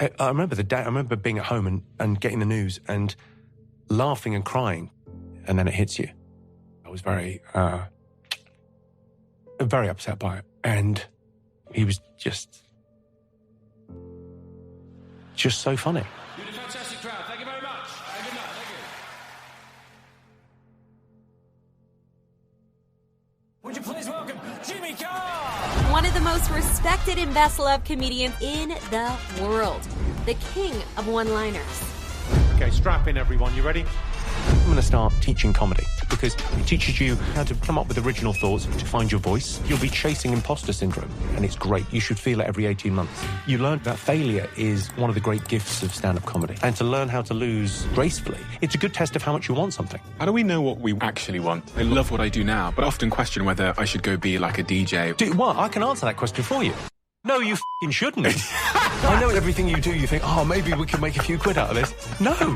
I remember the day. I remember being at home and getting the news and laughing and crying, and then it hits you. I was very upset by it, and he was just so funny. You're a fantastic crowd. Thank you very much. Good night. Thank you. Would you please welcome Jimmy Carr? One of the most respected and best-loved comedians in the world. The king of one-liners. Okay, strap in, everyone. You ready? I'm going to start teaching comedy because it teaches you how to come up with original thoughts, to find your voice. You'll be chasing imposter syndrome, and it's great. You should feel it every 18 months. You learn that failure is one of the great gifts of stand-up comedy, and to learn how to lose gracefully, it's a good test of how much you want something. How do we know what we actually want? I love what I do now, but often question whether I should go be like a DJ. Dude, what? I can answer that question for you. No, you f***ing shouldn't. I know everything you do, you think, oh, maybe we can make a few quid out of this. No.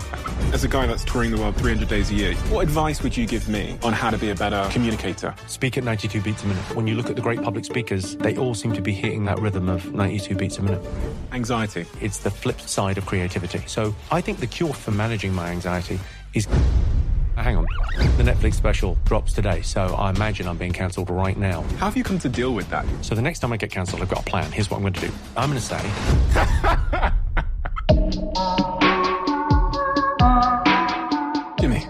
As a guy that's touring the world 300 days a year, what advice would you give me on how to be a better communicator? Speak at 92 beats a minute. When you look at the great public speakers, they all seem to be hitting that rhythm of 92 beats a minute. Anxiety. It's the flip side of creativity. So I think the cure for managing my anxiety is... Hang on. The Netflix special drops today, so I imagine I'm being cancelled right now. How have you come to deal with that? So the next time I get cancelled, I've got a plan. Here's what I'm going to do. I'm going to say... Jimmy.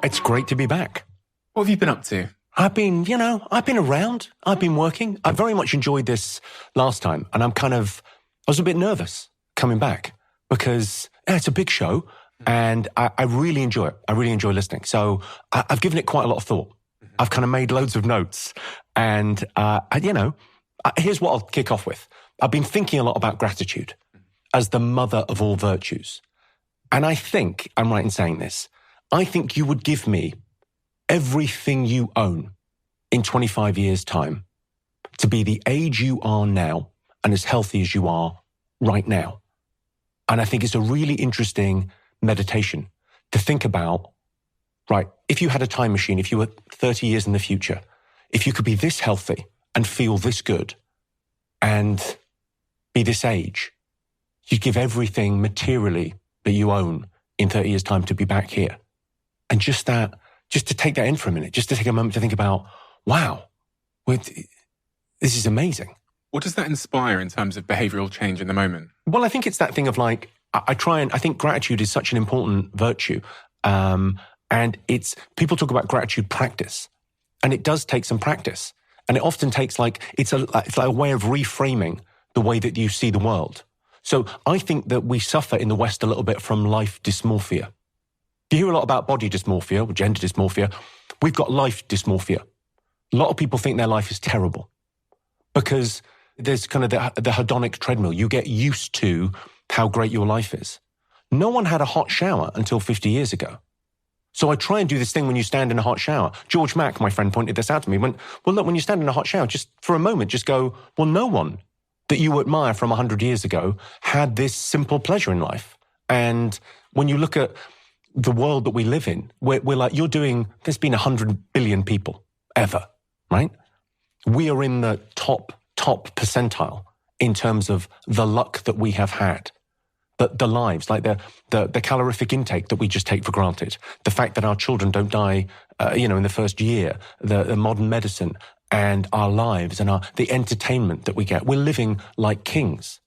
It's great to be back. What have you been up to? I've been around. I've been working. I very much enjoyed this last time, and I was a bit nervous coming back because it's a big show. And I really enjoy it. I really enjoy listening. So I've given it quite a lot of thought. I've kind of made loads of notes. And, here's what I'll kick off with. I've been thinking a lot about gratitude as the mother of all virtues. And I think, I'm right in saying this, I think you would give me everything you own in 25 years' time to be the age you are now and as healthy as you are right now. And I think it's a really interesting meditation to think about, right, if you had a time machine, if you were 30 years in the future, if you could be this healthy and feel this good and be this age, you'd give everything materially that you own in 30 years' time to be back here. And just to take that in for a minute, just to take a moment to think about, wow, this is amazing. What does that inspire in terms of behavioural change in the moment? Well, I think it's that thing of like, I think gratitude is such an important virtue. And people talk about gratitude practice, and it does take some practice. And it often takes it's like a way of reframing the way that you see the world. So I think that we suffer in the West a little bit from life dysmorphia. You hear a lot about body dysmorphia or gender dysmorphia. We've got life dysmorphia. A lot of people think their life is terrible because there's kind of the hedonic treadmill. You get used to how great your life is. No one had a hot shower until 50 years ago. So I try and do this thing when you stand in a hot shower. George Mack, my friend, pointed this out to me. Well, look, when you stand in a hot shower, just for a moment, just go, well, no one that you admire from 100 years ago had this simple pleasure in life. And when you look at the world that we live in, we're like, there's been 100 billion people ever, right? We are in the top percentile in terms of the luck that we have had. The lives, like the calorific intake that we just take for granted, the fact that our children don't die, in the first year, the modern medicine and our lives and the entertainment that we get. We're living like kings.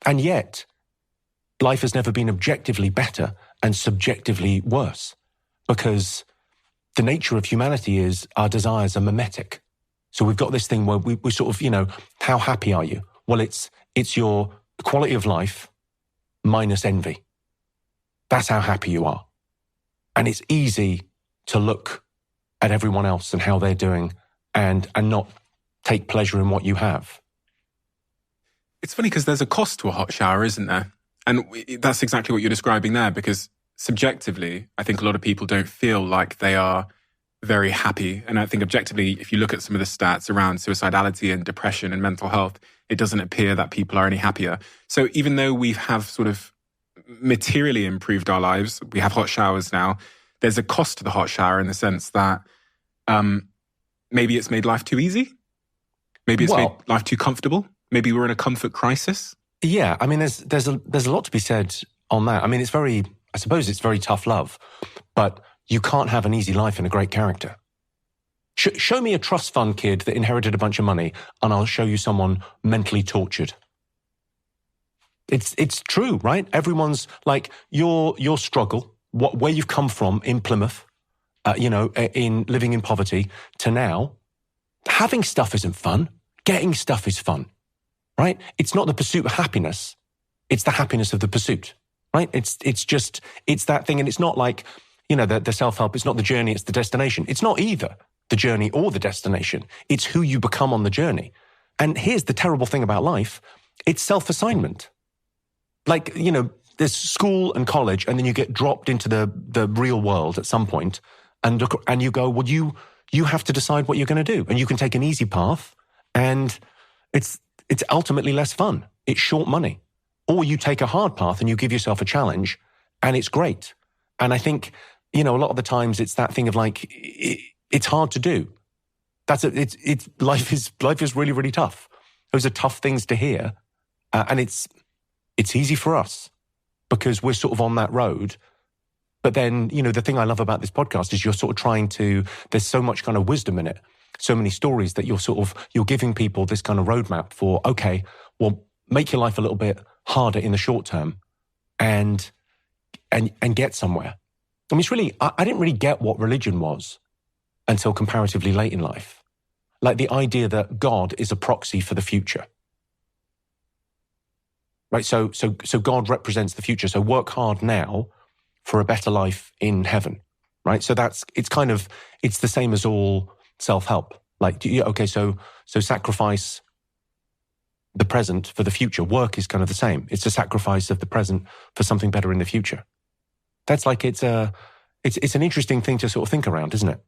And yet, life has never been objectively better and subjectively worse because the nature of humanity is our desires are mimetic. So we've got this thing where we sort of, how happy are you? Well, it's your quality of life minus envy. That's how happy you are. And it's easy to look at everyone else and how they're doing and not take pleasure in what you have. It's funny because there's a cost to a hot shower, isn't there? And that's exactly what you're describing there, because subjectively, I think a lot of people don't feel like they are very happy. And I think objectively, if you look at some of the stats around suicidality and depression and mental health, it doesn't appear that people are any happier. So even though we have sort of materially improved our lives, we have hot showers now, there's a cost to the hot shower in the sense that maybe it's made life too easy. Maybe it's made life too comfortable. Maybe we're in a comfort crisis. Yeah, I mean, there's a lot to be said on that. I mean, I suppose it's very tough love, but you can't have an easy life and a great character. Show me a trust fund kid that inherited a bunch of money, and I'll show you someone mentally tortured. It's true, right? Everyone's like your struggle, where you've come from in Plymouth, in living in poverty to now. Having stuff isn't fun. Getting stuff is fun, right? It's not the pursuit of happiness. It's the happiness of the pursuit, right? It's that thing. And it's not like, the self-help. It's not the journey. It's the destination. It's not either the journey or the destination. It's who you become on the journey. And here's the terrible thing about life. It's self-assignment. Like, there's school and college, and then you get dropped into the real world at some point, and you go, well, you have to decide what you're going to do. And you can take an easy path, and it's ultimately less fun. It's short money. Or you take a hard path and you give yourself a challenge, and it's great. And I think, a lot of the times it's that thing of like, it's hard to do. Life is really, really tough. Those are tough things to hear. And it's easy for us because we're sort of on that road. But then, the thing I love about this podcast is you're sort of there's so much kind of wisdom in it, so many stories that you're giving people this kind of roadmap for, okay, well, make your life a little bit harder in the short term and get somewhere. I mean, it's really, I didn't really get what religion was until comparatively late in life. Like the idea that God is a proxy for the future. Right? So God represents the future. So work hard now for a better life in heaven. Right? So it's the same as all self-help. Like, so sacrifice the present for the future. Work is kind of the same. It's a sacrifice of the present for something better in the future. That's like, it's an interesting thing to sort of think around, isn't it?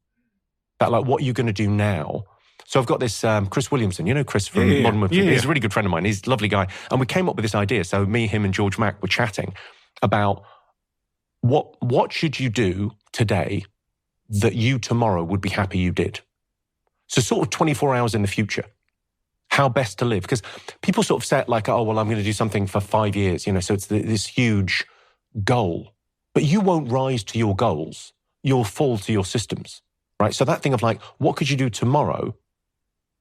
That like, what are you going to do now? So I've got this Chris Williamson, Chris from Modern Whip. He's a really good friend of mine. He's a lovely guy. And we came up with this idea. So me, him and George Mack were chatting about what should you do today that you tomorrow would be happy you did? So sort of 24 hours in the future, how best to live. Because people sort of set like, oh, well, I'm going to do something for 5 years, so it's this huge goal. But you won't rise to your goals. You'll fall to your systems, right? So that thing of like, what could you do tomorrow?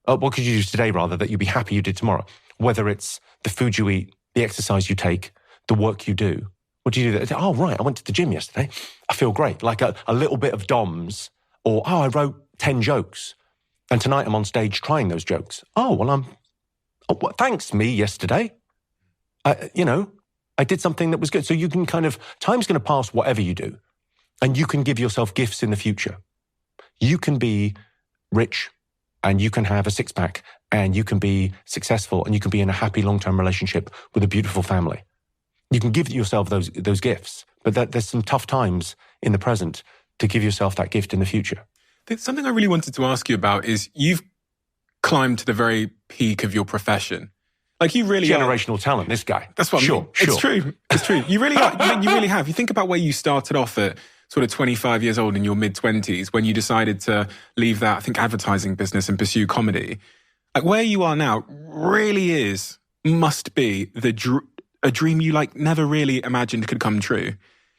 What could you do today, rather, that you'd be happy you did tomorrow? Whether it's the food you eat, the exercise you take, the work you do. What do you do? Oh, right, I went to the gym yesterday. I feel great. Like a little bit of DOMS. Or, I wrote 10 jokes. And tonight I'm on stage trying those jokes. Oh, well, thanks me yesterday. I did something that was good. So you can time's going to pass whatever you do. And you can give yourself gifts in the future. You can be rich and you can have a six-pack and you can be successful and you can be in a happy long-term relationship with a beautiful family. You can give yourself those gifts, but there's some tough times in the present to give yourself that gift in the future. Something I really wanted to ask you about is you've climbed to the very peak of your profession. Like you really generational talent, this guy. That's what I mean. It's true. It's true. You really are. You really have. You think about where you started off at sort of 25 years old in your mid-20s when you decided to leave that, I think, advertising business and pursue comedy. Like where you are now really must be a dream you never really imagined could come true.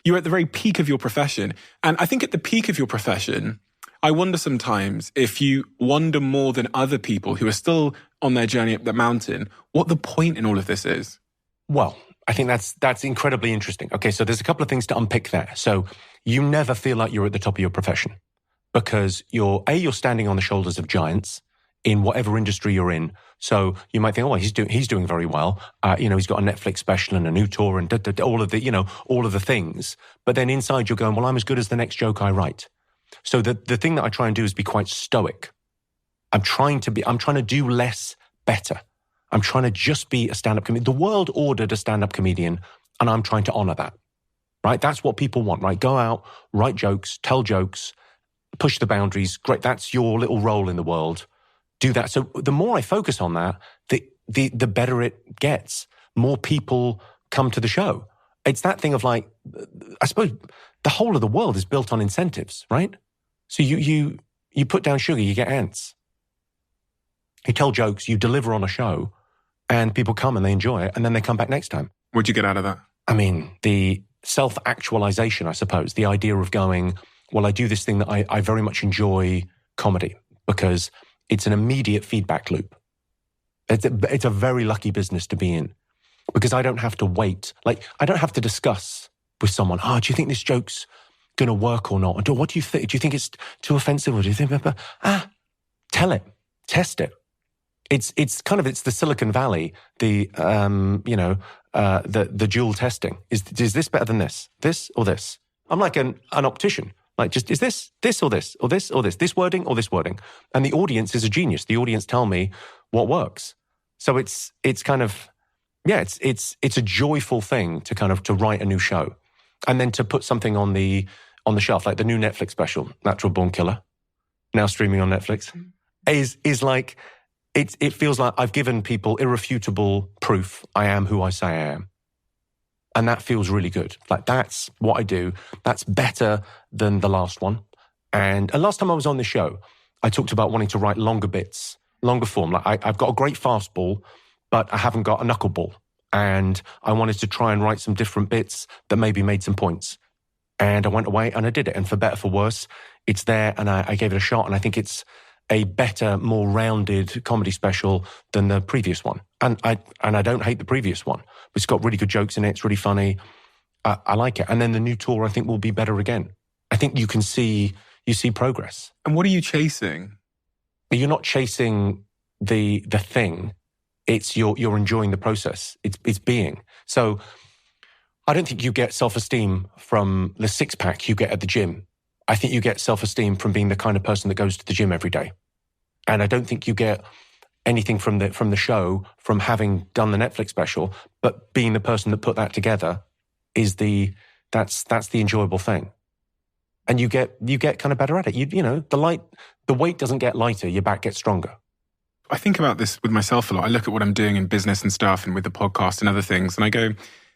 You're at the very peak of your profession. And I think at the peak of your profession, I wonder sometimes if you wonder more than other people who are still on their journey up the mountain, what the point in all of this is. Well, I think that's incredibly interesting. Okay, so there's a couple of things to unpick there. So you never feel like you're at the top of your profession because you're standing on the shoulders of giants in whatever industry you're in. So you might think, oh, he's doing very well. He's got a Netflix special and a new tour and all of the things. But then inside you're going, well, I'm as good as the next joke I write. So the thing that I try and do is be quite stoic. I'm trying to do less better. I'm trying to just be a stand-up comedian. The world ordered a stand-up comedian, and I'm trying to honor that, right? That's what people want, right? Go out, write jokes, tell jokes, push the boundaries. Great, that's your little role in the world. Do that. So the more I focus on that, the better it gets. More people come to the show. It's that thing of like, I suppose the whole of the world is built on incentives, right? So you put down sugar, you get ants. You tell jokes, you deliver on a show, and people come and they enjoy it, and then they come back next time. What'd you get out of that? I mean, the self-actualization, I suppose, the idea of going, well, I do this thing that I very much enjoy comedy because it's an immediate feedback loop. It's a very lucky business to be in because I don't have to wait. Like, I don't have to discuss with someone, do you think this joke's going to work or not? What do you think? Do you think it's too offensive? Or do you think, tell it, test it. It's the Silicon Valley, the dual testing. Is this better than this? This or this? I'm like an optician. Like, just, is this or this or this or this wording or this wording? And the audience is a genius. The audience tell me what works. So it's kind of, it's a joyful thing to write a new show and then to put something on the shelf, like the new Netflix special, Natural Born Killer, now streaming on Netflix, is like, it feels like I've given people irrefutable proof I am who I say I am. And that feels really good. Like, that's what I do. That's better than the last one. And last time I was on the show, I talked about wanting to write longer bits, longer form. Like, I've got a great fastball, but I haven't got a knuckleball. And I wanted to try and write some different bits that maybe made some points. And I went away and I did it. And for better, for worse, it's there and I gave it a shot. And I think it's a better, more rounded comedy special than the previous one. And I don't hate the previous one. It's got really good jokes in it. It's really funny. I like it. And then the new tour, I think, will be better again. I think you see progress. And what are you chasing? You're not chasing the thing. It's you're enjoying the process. It's being. So I don't think you get self-esteem from the six-pack you get at the gym. I think you get self-esteem from being the kind of person that goes to the gym every day. And I don't think you get anything from the show from having done the Netflix special, but being the person that put that together is that's the enjoyable thing. And you get kind of better at it. The weight doesn't get lighter, your back gets stronger. I think about this with myself a lot. I look at what I'm doing in business and stuff and with the podcast and other things, and I go,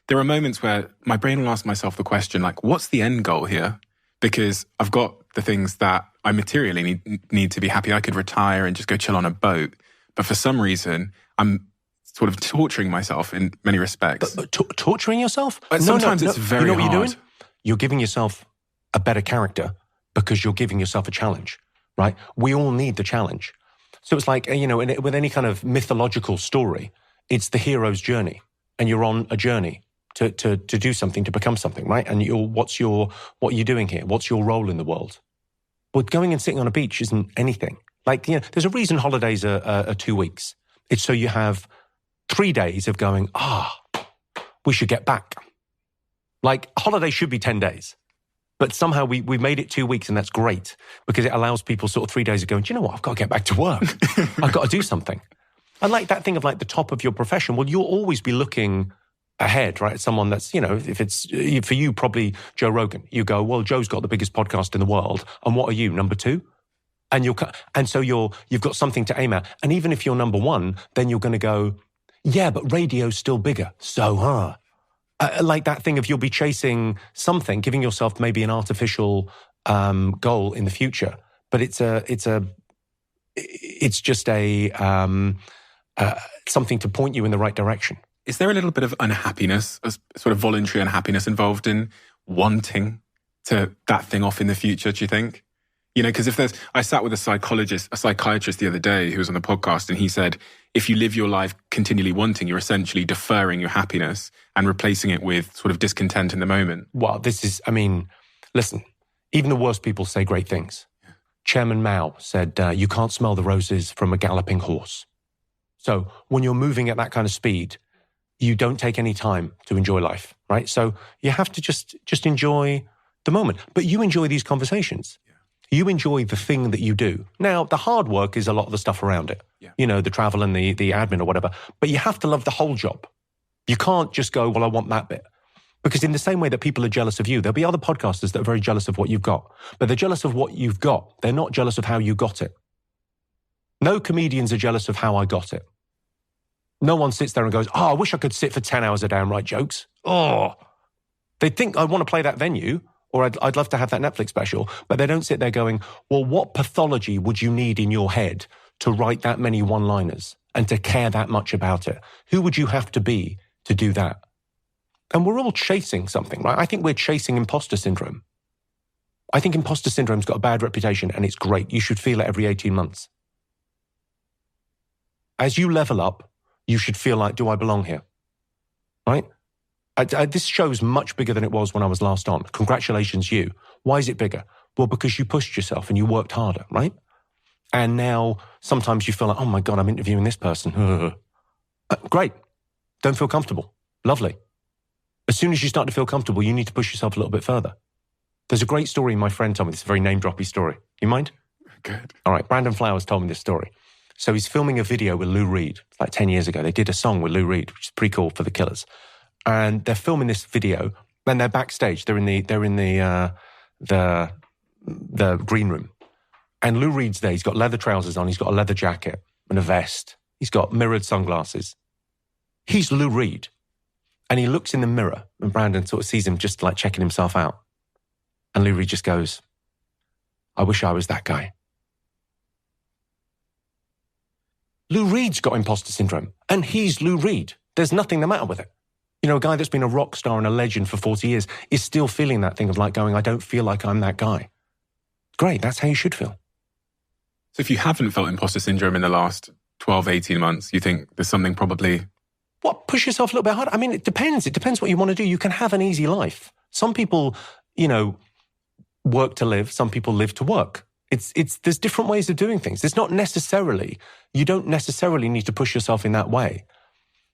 there are moments where my brain will ask myself the question, like, what's the end goal here? Because I've got the things that I materially need to be happy. I could retire and just go chill on a boat. But for some reason, I'm sort of torturing myself in many respects. But torturing yourself? Sometimes it's very hard. You know what you're doing? You're giving yourself a better character because you're giving yourself a challenge, right? We all need the challenge. So it's like, with any kind of mythological story, it's the hero's journey. And you're on a journey to do something, to become something, right? And what are you doing here? What's your role in the world? Well, going and sitting on a beach isn't anything. Like, there's a reason holidays are 2 weeks. It's so you have 3 days of going, we should get back. Like, holiday should be 10 days. But somehow we've made it 2 weeks, and that's great because it allows people sort of 3 days of going, do you know what? I've got to get back to work. I've got to do something. And like that thing of like the top of your profession, well, you'll always be looking ahead, right? Someone that's, if it's for you, probably Joe Rogan. You go, well, Joe's got the biggest podcast in the world. And what are you, number 2? And so you've got something to aim at. And even if you're number 1, then you're going to go, yeah, but radio's still bigger. So, like that thing of you'll be chasing something, giving yourself maybe an artificial goal in the future. But it's just something to point you in the right direction. Is there a little bit of unhappiness, a sort of voluntary unhappiness involved in wanting to that thing off in the future, do you think? Because I sat with a psychiatrist the other day who was on the podcast, and he said, if you live your life continually wanting, you're essentially deferring your happiness and replacing it with sort of discontent in the moment. Well, listen, even the worst people say great things. Yeah. Chairman Mao said, you can't smell the roses from a galloping horse. So when you're moving at that kind of speed, you don't take any time to enjoy life, right? So you have to just enjoy the moment. But you enjoy these conversations. Yeah. You enjoy the thing that you do. Now, the hard work is a lot of the stuff around it. Yeah. The travel and the admin or whatever. But you have to love the whole job. You can't just go, well, I want that bit. Because in the same way that people are jealous of you, there'll be other podcasters that are very jealous of what you've got. But they're jealous of what you've got. They're not jealous of how you got it. No comedians are jealous of how I got it. No one sits there and goes, I wish I could sit for 10 hours a day and write jokes. They think I want to play that venue, or I'd love to have that Netflix special, but they don't sit there going, well, what pathology would you need in your head to write that many one-liners and to care that much about it? Who would you have to be to do that? And we're all chasing something, right? I think we're chasing imposter syndrome. I think imposter syndrome's got a bad reputation and it's great. You should feel it every 18 months. As you level up, you should feel like, do I belong here? Right? This show's much bigger than it was when I was last on. Congratulations, you. Why is it bigger? Well, because you pushed yourself and you worked harder, right? And now sometimes you feel like, oh my God, I'm interviewing this person. Great. Don't feel comfortable. Lovely. As soon as you start to feel comfortable, you need to push yourself a little bit further. There's a great story my friend told me. It's a very name-droppy story. You mind? Good. All right. Brandon Flowers told me this story. So he's filming a video with Lou Reed. It's like 10 years ago. They did a song with Lou Reed, which is pretty cool for the Killers. And they're filming this video, and they're backstage. They're in the green room. And Lou Reed's there. He's got leather trousers on. He's got a leather jacket and a vest. He's got mirrored sunglasses. He's Lou Reed. And he looks in the mirror, and Brandon sort of sees him just like checking himself out. And Lou Reed just goes, I wish I was that guy. Lou Reed's got imposter syndrome, and he's Lou Reed. There's nothing the matter with it. You know, a guy that's been a rock star and a legend for 40 years is still feeling that thing of like going, I don't feel like I'm that guy. Great, that's how you should feel. So if you haven't felt imposter syndrome in the last 12, 18 months, you think there's something probably... What, push yourself a little bit harder? I mean, it depends. It depends what you want to do. You can have an easy life. Some people, you know, work to live. Some people live to work. There's different ways of doing things. It's not necessarily, you don't necessarily need to push yourself in that way.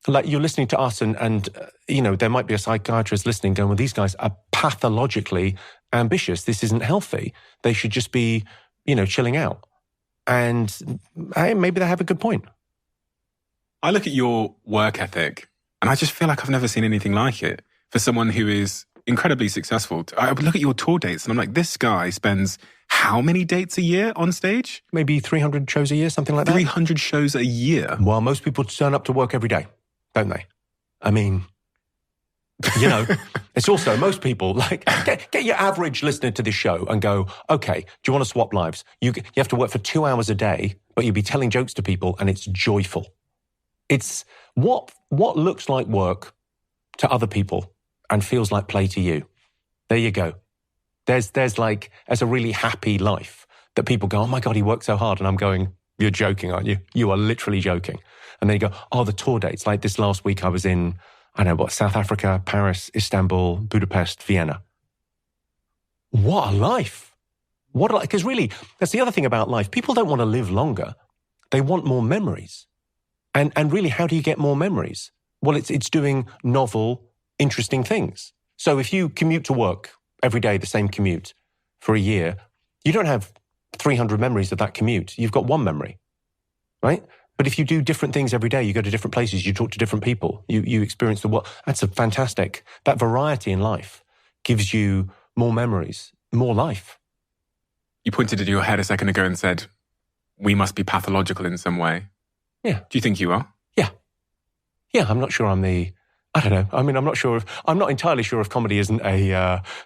Like you're listening to us and you know, there might be a psychiatrist listening going, well, these guys are pathologically ambitious. This isn't healthy. They should just be, you know, chilling out. And hey, maybe they have a good point. I look at your work ethic and I just feel like I've never seen anything like it for someone who is incredibly successful. I would look at your tour dates and I'm like, this guy spends how many dates a year on stage? Maybe 300 shows a year, something like that. 300 shows a year? Well, most people turn up to work every day, don't they? I mean, you know, it's also most people like get your average listener to this show and go, okay, do you want to swap lives? You have to work for 2 hours a day, but you'll be telling jokes to people and it's joyful. It's what looks like work to other people and feels like play to you. There you go. There's a really happy life that people go, oh my God, he worked so hard. And I'm going, you're joking, aren't you? You are literally joking. And then you go, oh, the tour dates. Like this last week I was in, I don't know what, South Africa, Paris, Istanbul, Budapest, Vienna. What a life. Because really, that's the other thing about life. People don't want to live longer. They want more memories. And really, how do you get more memories? Well, it's doing novel, interesting things. So if you commute to work every day, the same commute for a year, you don't have 300 memories of that commute. You've got one memory, right? But if you do different things every day, you go to different places, you talk to different people, you experience the world. That's a fantastic. That variety in life gives you more memories, more life. You pointed at your head a second ago and said, we must be pathological in some way. Yeah. Do you think you are? Yeah. Yeah, I'm not sure I don't know. I mean, I'm not entirely sure if comedy isn't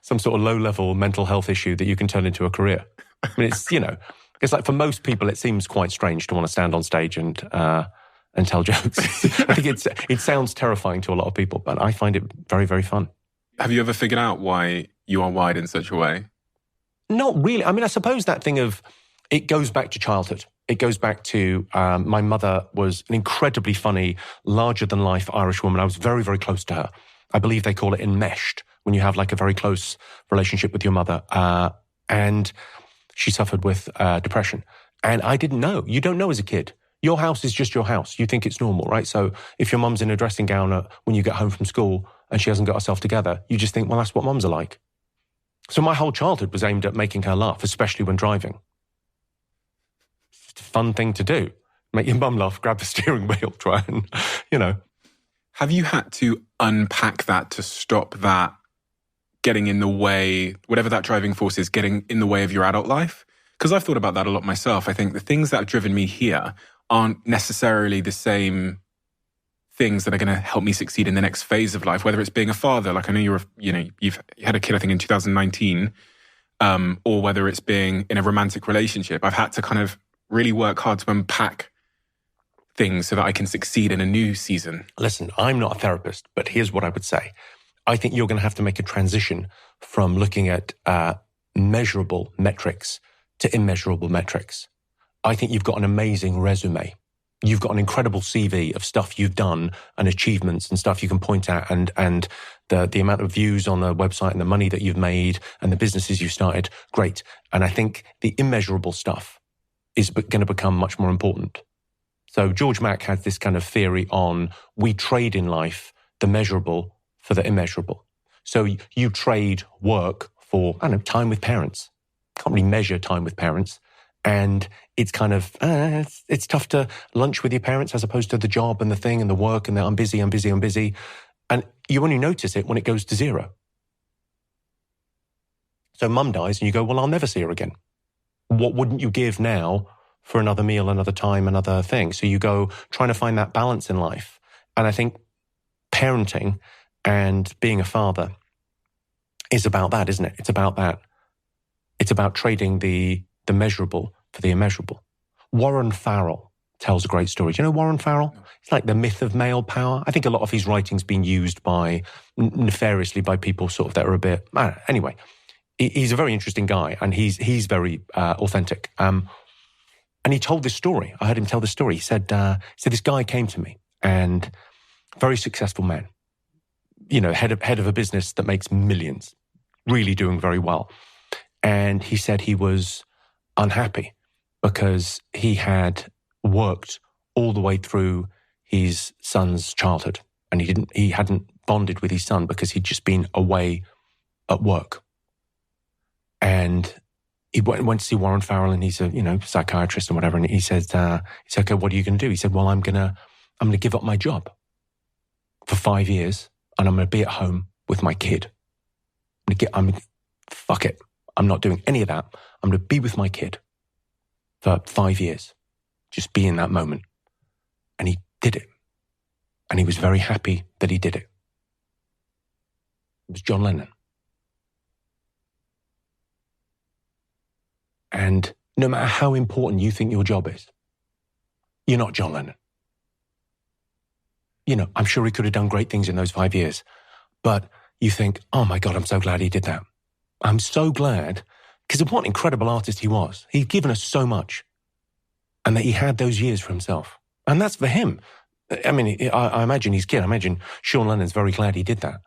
some sort of low-level mental health issue that you can turn into a career. I mean, it's, you know, it's like for most people, it seems quite strange to want to stand on stage and tell jokes. I think it sounds terrifying to a lot of people, but I find it very, very fun. Have you ever figured out why you are wired in such a way? Not really. I mean, I suppose that thing of, it goes back to childhood. It goes back to my mother was an incredibly funny, larger-than-life Irish woman. I was very, very close to her. I believe they call it enmeshed, when you have like a very close relationship with your mother. And she suffered with depression. And I didn't know. You don't know as a kid. Your house is just your house. You think it's normal, right? So if your mum's in a dressing gown when you get home from school and she hasn't got herself together, you just think, well, that's what mums are like. So my whole childhood was aimed at making her laugh, especially when driving. It's a fun thing to do. Make your mum laugh, grab the steering wheel, try and, you know. Have you had to unpack that to stop that getting in the way, whatever that driving force is, getting in the way of your adult life? Because I've thought about that a lot myself. I think the things that have driven me here aren't necessarily the same things that are going to help me succeed in the next phase of life, whether it's being a father, like I know you've had a kid, I think in 2019, or whether it's being in a romantic relationship. I've had to kind of really work hard to unpack things so that I can succeed in a new season? Listen, I'm not a therapist, but here's what I would say. I think you're going to have to make a transition from looking at measurable metrics to immeasurable metrics. I think you've got an amazing resume. You've got an incredible CV of stuff you've done and achievements and stuff you can point at, and the amount of views on the website and the money that you've made and the businesses you've started. Great. And I think the immeasurable stuff is going to become much more important. So George Mack has this kind of theory on we trade in life the measurable for the immeasurable. So you trade work for, I don't know, time with parents. Can't really measure time with parents. And it's kind of, it's tough to lunch with your parents as opposed to the job and the thing and the work and the I'm busy. And you only notice it when it goes to zero. So mum dies and you go, well, I'll never see her again. What wouldn't you give now for another meal, another time, another thing? So you go trying to find that balance in life. And I think parenting and being a father is about that, isn't it? It's about that. It's about trading the measurable for the immeasurable. Warren Farrell tells a great story. Do you know Warren Farrell? It's like the myth of male power. I think a lot of his writing's been used nefariously by people sort of that are a bit, anyway. He's a very interesting guy and he's very authentic. And he told this story. I heard him tell this story. He said this guy came to me and very successful man, you know, head of a business that makes millions, really doing very well. And he said he was unhappy because he had worked all the way through his son's childhood and he hadn't bonded with his son because he'd just been away at work. And he went to see Warren Farrell, and he's a, you know, psychiatrist and whatever. And he said, okay, what are you going to do? He said, well, I'm going to give up my job for 5 years and I'm going to be at home with my kid. Fuck it. I'm not doing any of that. I'm going to be with my kid for 5 years. Just be in that moment. And he did it. And he was very happy that he did it. It was John Lennon. And no matter how important you think your job is, you're not John Lennon. You know, I'm sure he could have done great things in those 5 years, but you think, oh my God, I'm so glad he did that. I'm so glad, because of what an incredible artist he was. He'd given us so much, and that he had those years for himself. And that's for him. I mean, I imagine he's kid. I imagine Sean Lennon's very glad he did that.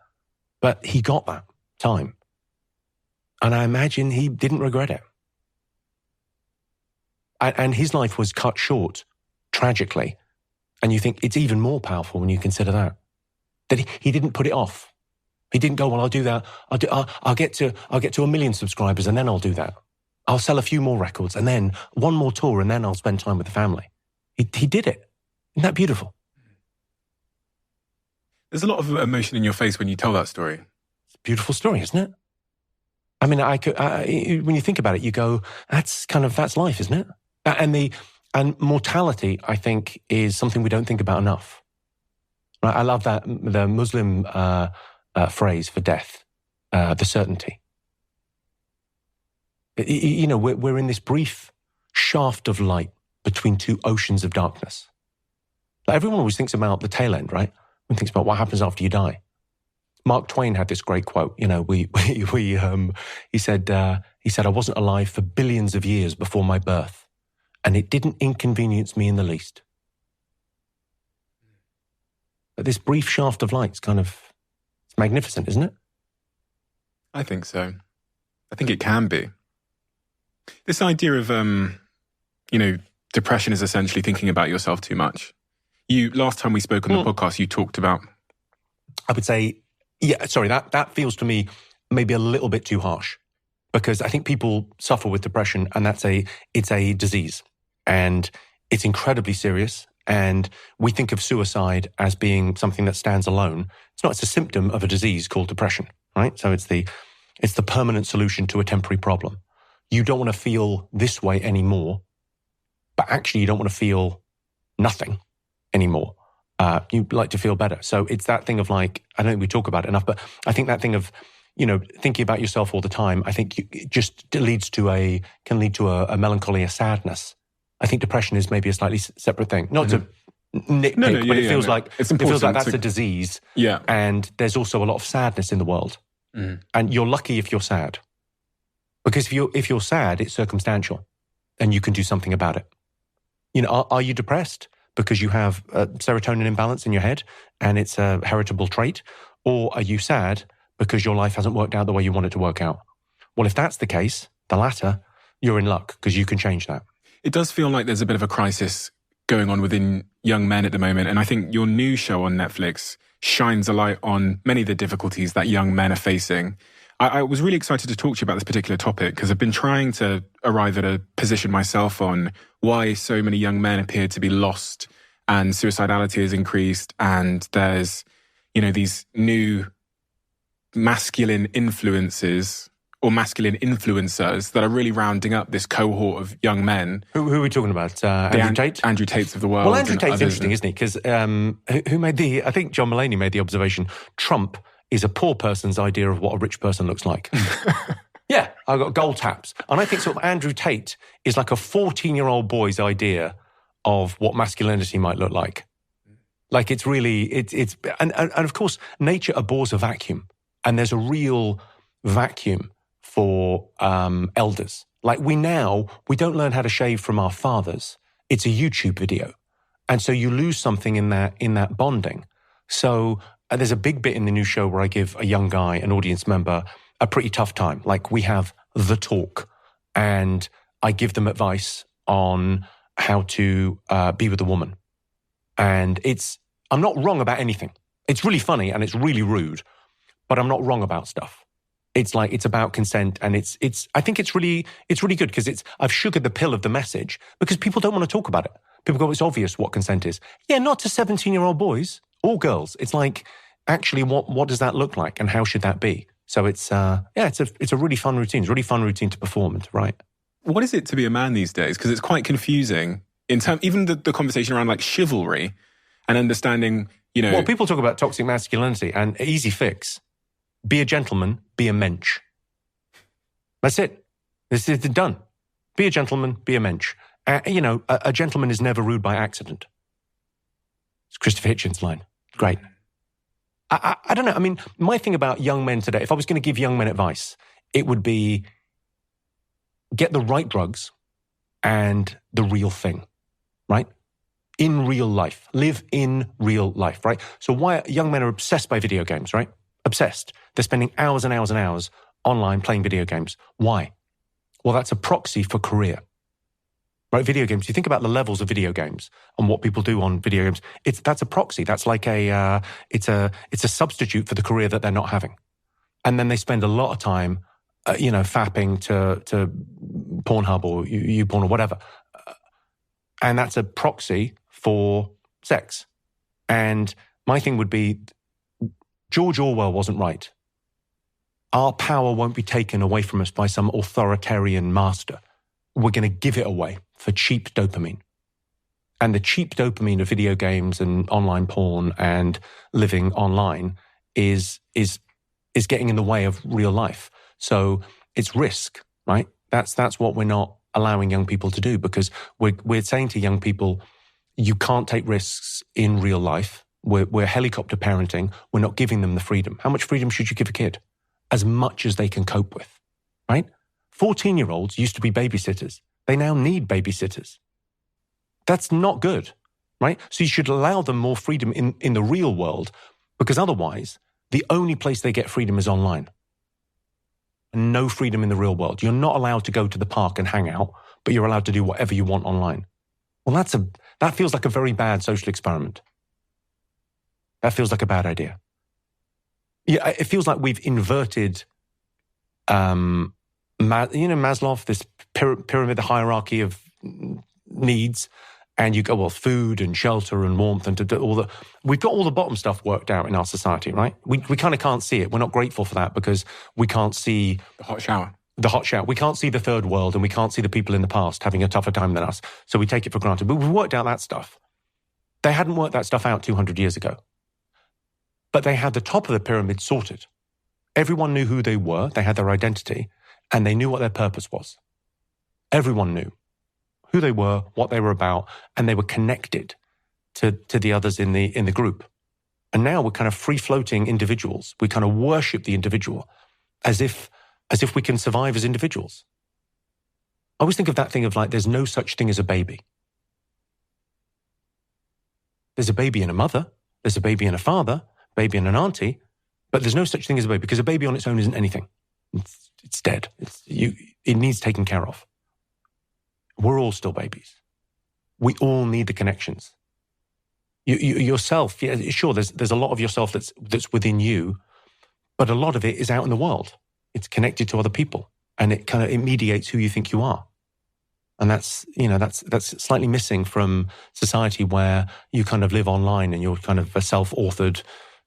But he got that time. And I imagine he didn't regret it. And his life was cut short, tragically. And you think it's even more powerful when you consider that he didn't put it off. He didn't go, well, I'll do that. I'll get to 1 million subscribers and then I'll do that. I'll sell a few more records and then one more tour and then I'll spend time with the family. He did it. Isn't that beautiful? There's a lot of emotion in your face when you tell that story. It's a beautiful story, isn't it? I mean, when you think about it, you go, that's life, isn't it? And mortality, I think, is something we don't think about enough. Right? I love that, the Muslim phrase for death, the certainty. You know, we're in this brief shaft of light between two oceans of darkness. Like everyone always thinks about the tail end, right? Everyone thinks about what happens after you die. Mark Twain had this great quote. You know, he said, I wasn't alive for billions of years before my birth, and it didn't inconvenience me in the least. But this brief shaft of light is it's magnificent, isn't it? I think so. I think it can be. This idea of, depression is essentially thinking about yourself too much. Last time we spoke on the podcast, you talked about... I would say, yeah, sorry, that feels to me maybe a little bit too harsh, because I think people suffer with depression and it's a disease and it's incredibly serious. And we think of suicide as being something that stands alone. It's a symptom of a disease called depression, right? So it's the permanent solution to a temporary problem. You don't want to feel this way anymore, but actually you don't want to feel nothing anymore. You'd like to feel better. So it's that thing of like, I don't think we talk about it enough, but I think that thing of, thinking about yourself all the time, I think it just can lead to a melancholy, a sadness, I think depression is maybe a slightly separate thing. Not to nitpick, but it feels like that's a disease. Yeah. And there's also a lot of sadness in the world. And you're lucky if you're sad. Because if you're sad, it's circumstantial and you can do something about it. You know, are you depressed because you have a serotonin imbalance in your head and it's a heritable trait? Or are you sad because your life hasn't worked out the way you want it to work out? Well, if that's the case, the latter, you're in luck because you can change that. It does feel like there's a bit of a crisis going on within young men at the moment. And I think your new show on Netflix shines a light on many of the difficulties that young men are facing. I was really excited to talk to you about this particular topic because I've been trying to arrive at a position myself on why so many young men appear to be lost and suicidality has increased. And there's, you know, these new masculine influences or masculine influencers that are really rounding up this cohort of young men. Who are we talking about? Andrew Tate? Andrew Tates of the world. Well, Andrew Tate's interesting, isn't he? Because who made I think John Mulaney made the observation, Trump is a poor person's idea of what a rich person looks like. Yeah, I've got gold taps. And I think sort of Andrew Tate is like a 14-year-old boy's idea of what masculinity might look like. Like it's really, and of course, nature abhors a vacuum. And there's a real vacuum for elders. Like we don't learn how to shave from our fathers. It's a YouTube video. And so you lose something in that bonding. So there's a big bit in the new show where I give a young guy, an audience member, a pretty tough time. Like we have the talk and I give them advice on how to be with a woman. And I'm not wrong about anything. It's really funny and it's really rude, but I'm not wrong about stuff. It's like, it's about consent and I think it's really good because I've sugared the pill of the message because people don't want to talk about it. People go, it's obvious what consent is. Yeah, not to 17-year-old boys or girls. It's like, actually, what does that look like and how should that be? So it's a really fun routine. It's a really fun routine to perform and to write. What is it to be a man these days? Because it's quite confusing in terms, even the conversation around like chivalry and understanding, you know. Well, people talk about toxic masculinity and easy fix. Be a gentleman, be a mensch. That's it. This is done. Be a gentleman, be a mensch. A gentleman is never rude by accident. It's Christopher Hitchens' line. Great. I don't know. I mean, my thing about young men today, if I was going to give young men advice, it would be get the right drugs and the real thing, right? In real life. Live in real life, right? So why young men are obsessed by video games, right? Obsessed. They're spending hours and hours and hours online playing video games. Why? Well, that's a proxy for career. Right, video games. You think about the levels of video games and what people do on video games. That's a proxy. That's like it's a substitute for the career that they're not having. And then they spend a lot of time, fapping to Pornhub or YouPorn or whatever. And that's a proxy for sex. And my thing would be, George Orwell wasn't right. Our power won't be taken away from us by some authoritarian master. We're going to give it away for cheap dopamine. And the cheap dopamine of video games and online porn and living online is getting in the way of real life. So it's risk, right? That's what we're not allowing young people to do because we're saying to young people, you can't take risks in real life. We're helicopter parenting. We're not giving them the freedom. How much freedom should you give a kid? As much as they can cope with, right? 14-year-olds used to be babysitters. They now need babysitters. That's not good, right? So you should allow them more freedom in the real world because otherwise the only place they get freedom is online. And no freedom in the real world. You're not allowed to go to the park and hang out, but you're allowed to do whatever you want online. Well, that feels like a very bad social experiment. That feels like a bad idea. Yeah, it feels like we've inverted Maslow, this pyramid, the hierarchy of needs, and you go, well, food and shelter and warmth and we've got all the bottom stuff worked out in our society, right? We kind of can't see it. We're not grateful for that because we can't see the hot shower. We can't see the third world and we can't see the people in the past having a tougher time than us. So we take it for granted. But we've worked out that stuff. They hadn't worked that stuff out 200 years ago. But they had the top of the pyramid sorted. Everyone knew who they were. They had their identity. And they knew what their purpose was. Everyone knew who they were, what they were about, and they were connected to the others in the group. And now we're kind of free-floating individuals. We kind of worship the individual as if we can survive as individuals. I always think of that thing of like, there's no such thing as a baby. There's a baby and a mother, there's a baby and a father, baby and an auntie, but there's no such thing as a baby, because a baby on its own isn't anything. It's dead. It needs taken care of. We're all still babies. We all need the connections. Yourself, yeah, sure, there's a lot of yourself that's within you, but a lot of it is out in the world. It's connected to other people, and it mediates who you think you are. And that's slightly missing from society, where you kind of live online and you're kind of a self-authored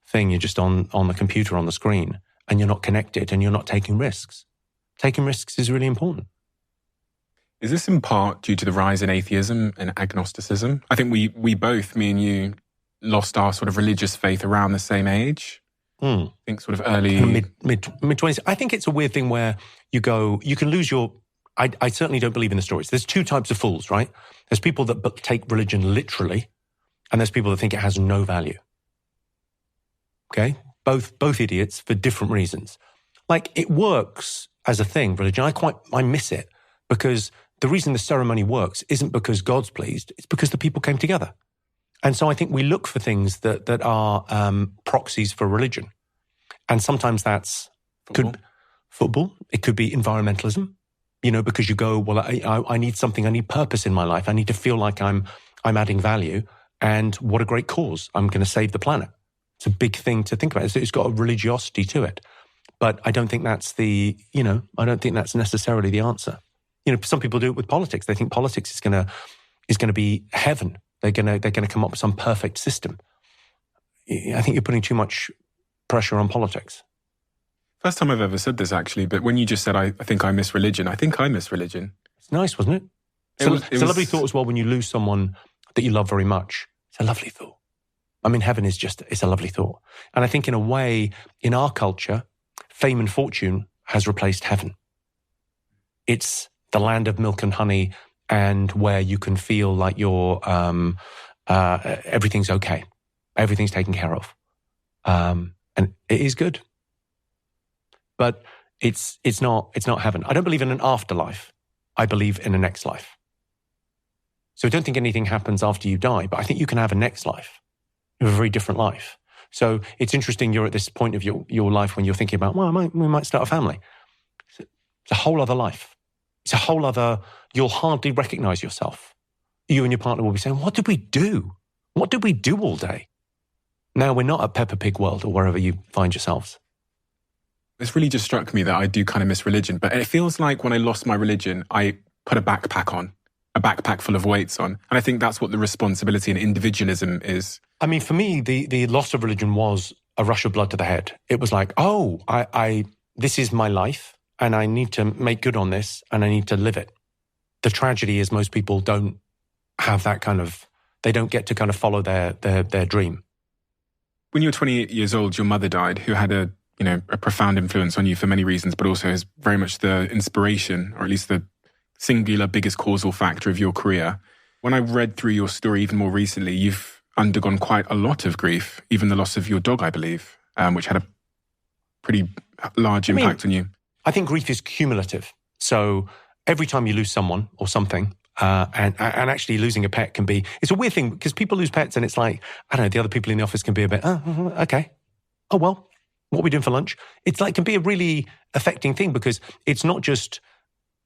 thing. You're just on the computer, on the screen, and you're not connected and you're not taking risks. Taking risks is really important. Is this in part due to the rise in atheism and agnosticism? I think we both, me and you, lost our sort of religious faith around the same age. I think sort of early... Mid-20s. I think it's a weird thing where you can lose your... I certainly don't believe in the stories. There's two types of fools, right? There's people that take religion literally, and there's people that think it has no value. Okay? Both idiots for different reasons. Like, it works as a thing, religion. I miss it, because the reason the ceremony works isn't because God's pleased, it's because the people came together. And so I think we look for things that are proxies for religion. And sometimes that's football. It could be environmentalism, because you go, well, I need something, I need purpose in my life. I need to feel like I'm adding value. And what a great cause. I'm going to save the planet. It's a big thing to think about. It's got a religiosity to it. But I don't think that's I don't think that's necessarily the answer. Some people do it with politics. They think politics is going to be heaven. They're going to come up with some perfect system. I think you're putting too much pressure on politics. First time I've ever said this, actually, but when you just said, I think I miss religion, I think I miss religion. It's nice, wasn't it? It's a lovely thought as well when you lose someone that you love very much. It's a lovely thought. I mean, heaven it's a lovely thought. And I think in a way, in our culture, fame and fortune has replaced heaven. It's the land of milk and honey, and where you can feel like you're everything's okay, everything's taken care of, and it is good. But it's not heaven. I don't believe in an afterlife. I believe in a next life. So I don't think anything happens after you die, but I think you can have a next life. You have a very different life. So it's interesting. You're at this point of your life when you're thinking about, well, we might start a family. It's a whole other life. It's a whole other, you'll hardly recognize yourself. You and your partner will be saying, what did we do? What did we do all day? Now we're not at Peppa Pig World or wherever you find yourselves. It's really just struck me that I do kind of miss religion, but it feels like when I lost my religion, I put a backpack full of weights on. And I think that's what the responsibility and individualism is. I mean, for me, the loss of religion was a rush of blood to the head. It was like, oh, this is my life. And I need to make good on this, and I need to live it. The tragedy is most people don't have that they don't get to kind of follow their dream. When you were 28 years old, your mother died, who had a profound influence on you for many reasons, but also is very much the inspiration, or at least the singular biggest causal factor of your career. When I read through your story even more recently, you've undergone quite a lot of grief, even the loss of your dog, I believe, which had a pretty large impact on you. I think grief is cumulative. So every time you lose someone or something, and actually losing a pet it's a weird thing, because people lose pets and it's like, I don't know, the other people in the office can be a bit, okay. Oh, well, what are we doing for lunch? It's like, can be a really affecting thing, because it's not just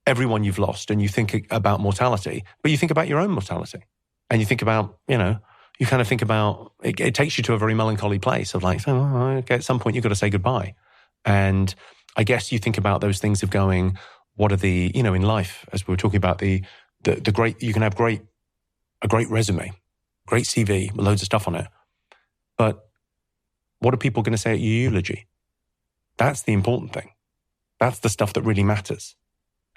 everyone you've lost and you think about mortality, but you think about your own mortality. And you think about, you kind of think about, it takes you to a very melancholy place of like, okay, at some point you've got to say goodbye. And I guess you think about those things of going, what are the, in life, as we were talking about, the great, you can have a great resume, great CV with loads of stuff on it. But what are people going to say at your eulogy? That's the important thing. That's the stuff that really matters.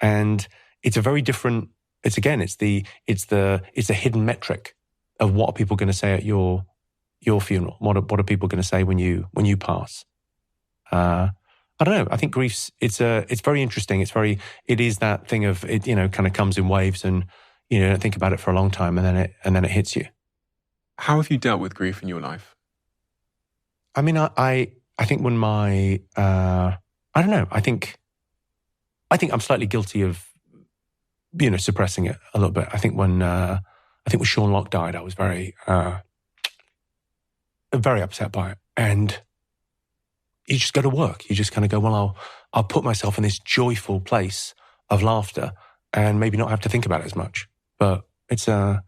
And it's a very different, it's the hidden metric of what are people going to say at your funeral? What are people going to say when you pass? I don't know. I think grief's, it's very interesting. It is that thing of, it, kind of comes in waves, and you don't think about it for a long time, and then it hits you. How have you dealt with grief in your life? I mean, I think when my I don't know. I think I'm slightly guilty of suppressing it a little bit. I think when Sean Locke died, I was very upset by it, and you just go to work. You just kind of go, well, I'll put myself in this joyful place of laughter and maybe not have to think about it as much. But it's they're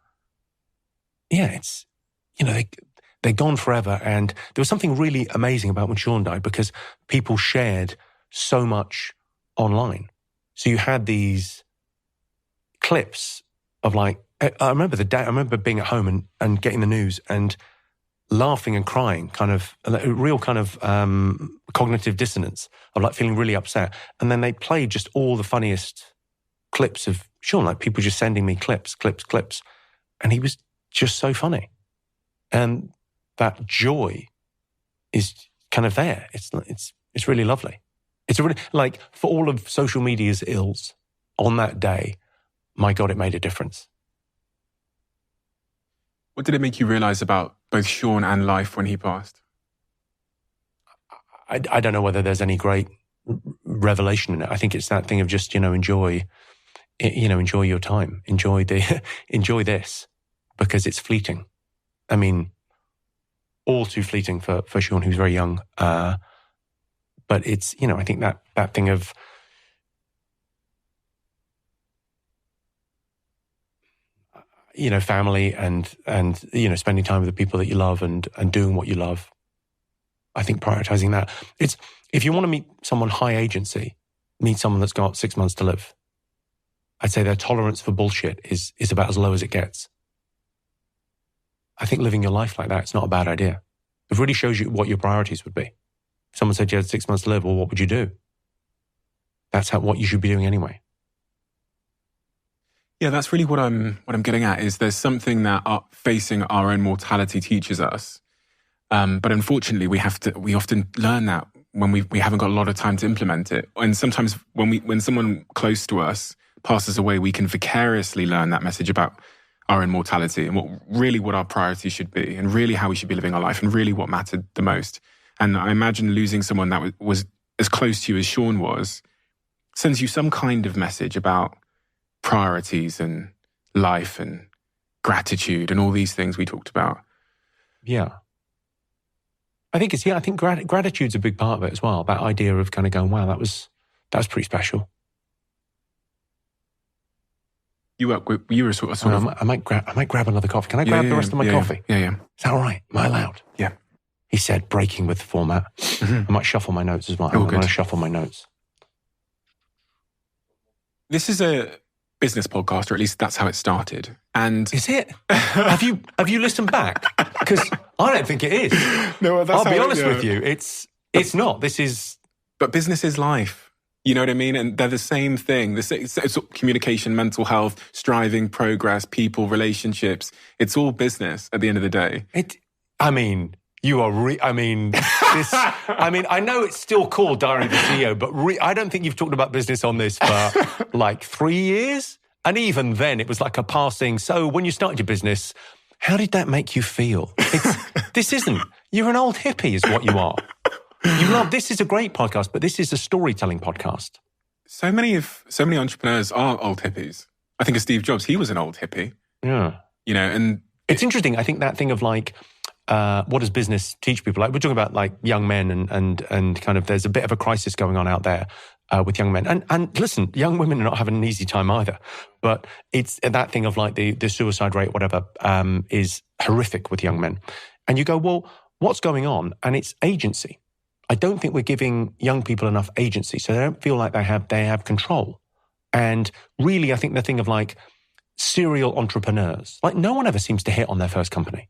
gone forever. And there was something really amazing about when Sean died, because people shared so much online. So you had these clips of like, I remember being at home and getting the news and laughing and crying, kind of a real kind of cognitive dissonance of like feeling really upset. And then they played just all the funniest clips of Sean, like people just sending me clips. And he was just so funny. And that joy is kind of there. It's really lovely. It's really, like, for all of social media's ills on that day, my God, it made a difference. What did it make you realize about both Sean and life when he passed? I don't know whether there's any great revelation in it. I think it's that thing of just, enjoy your time, enjoy this, because it's fleeting. I mean, all too fleeting for Sean, who's very young. But it's, I think that thing of, family and spending time with the people that you love and doing what you love. I think prioritizing that. It's, if you want to meet someone high agency, meet someone that's got 6 months to live. I'd say their tolerance for bullshit is about as low as it gets. I think living your life like that, it's not a bad idea. It really shows you what your priorities would be. If someone said you had 6 months to live, well, what would you do? That's what you should be doing anyway. Yeah, that's really what I'm getting at, is there's something that facing our own mortality teaches us. But unfortunately, we often learn that when we haven't got a lot of time to implement it. And sometimes when someone close to us passes away, we can vicariously learn that message about our own mortality and what our priorities should be, and really how we should be living our life, and really what mattered the most. And I imagine losing someone that was as close to you as Sean was sends you some kind of message about priorities and life and gratitude and all these things we talked about. Yeah. I think gratitude's a big part of it as well. That idea of kind of going, wow, that was pretty special. You were sort of. I might grab another coffee. Can I grab the rest of my coffee? Yeah. Is that all right? Am I allowed? Yeah. He said, breaking with the format. Mm-hmm. I might shuffle my notes as well. I'm going to shuffle my notes. This is a business podcast, or at least that's how it started. And is it? Have you listened back? Because I don't think it is. No, I'll be honest with you. It's not. This is. But business is life. You know what I mean? And they're the same thing. It's communication, mental health, striving, progress, people, relationships. It's all business at the end of the day. You are I know it's still called Diary of the CEO, but I don't think you've talked about business on this for like 3 years. And even then it was like a passing. So when you started your business, how did that make you feel? You're an old hippie is what you are. This is a great podcast, but this is a storytelling podcast. So many entrepreneurs are old hippies. I think of Steve Jobs, he was an old hippie. Yeah. And it's interesting. I think that thing of like, what does business teach people? Like we're talking about like young men and kind of there's a bit of a crisis going on out there with young men. And listen, young women are not having an easy time either. But it's that thing of like the suicide rate, whatever, is horrific with young men. And you go, well, what's going on? And it's agency. I don't think we're giving young people enough agency, so they don't feel like they have control. And really, I think the thing of like serial entrepreneurs, like no one ever seems to hit on their first company.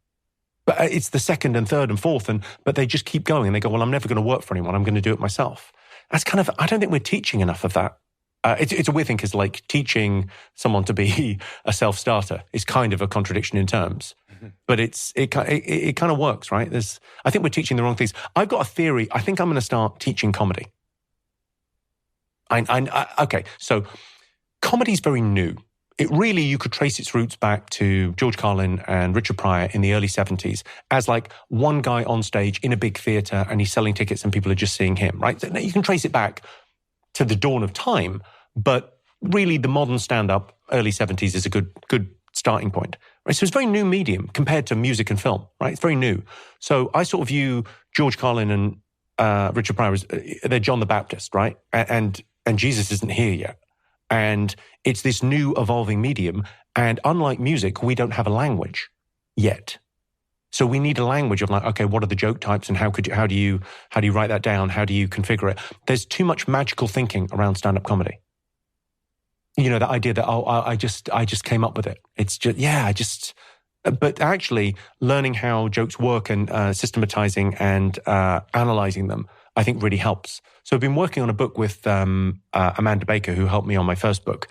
But it's the second and third and fourth, but they just keep going and they go, well, I'm never going to work for anyone. I'm going to do it myself. That's kind of, I don't think we're teaching enough of that. It's a weird thing because like teaching someone to be a self-starter is kind of a contradiction in terms, but it kind of works, right? I think we're teaching the wrong things. I've got a theory. I think I'm going to start teaching comedy. Okay, so comedy's very new. it really, you could trace its roots back to George Carlin and Richard Pryor in the early 70s as like one guy on stage in a big theatre and he's selling tickets and people are just seeing him, right? So you can trace it back to the dawn of time, but really the modern stand-up, early 70s, is a good starting point. Right? So it's a very new medium compared to music and film, right? It's very new. So I sort of view George Carlin and Richard Pryor as they're John the Baptist, right? And Jesus isn't here yet. And it's this new evolving medium. And unlike music, we don't have a language yet. So we need a language of like, okay, what are the joke types and how do you write that down? How do you configure it? There's too much magical thinking around stand-up comedy. You know, that idea that, I just came up with it. It's just, but actually learning how jokes work and systematizing and analyzing them, I think really helps. So I've been working on a book with Amanda Baker, who helped me on my first book.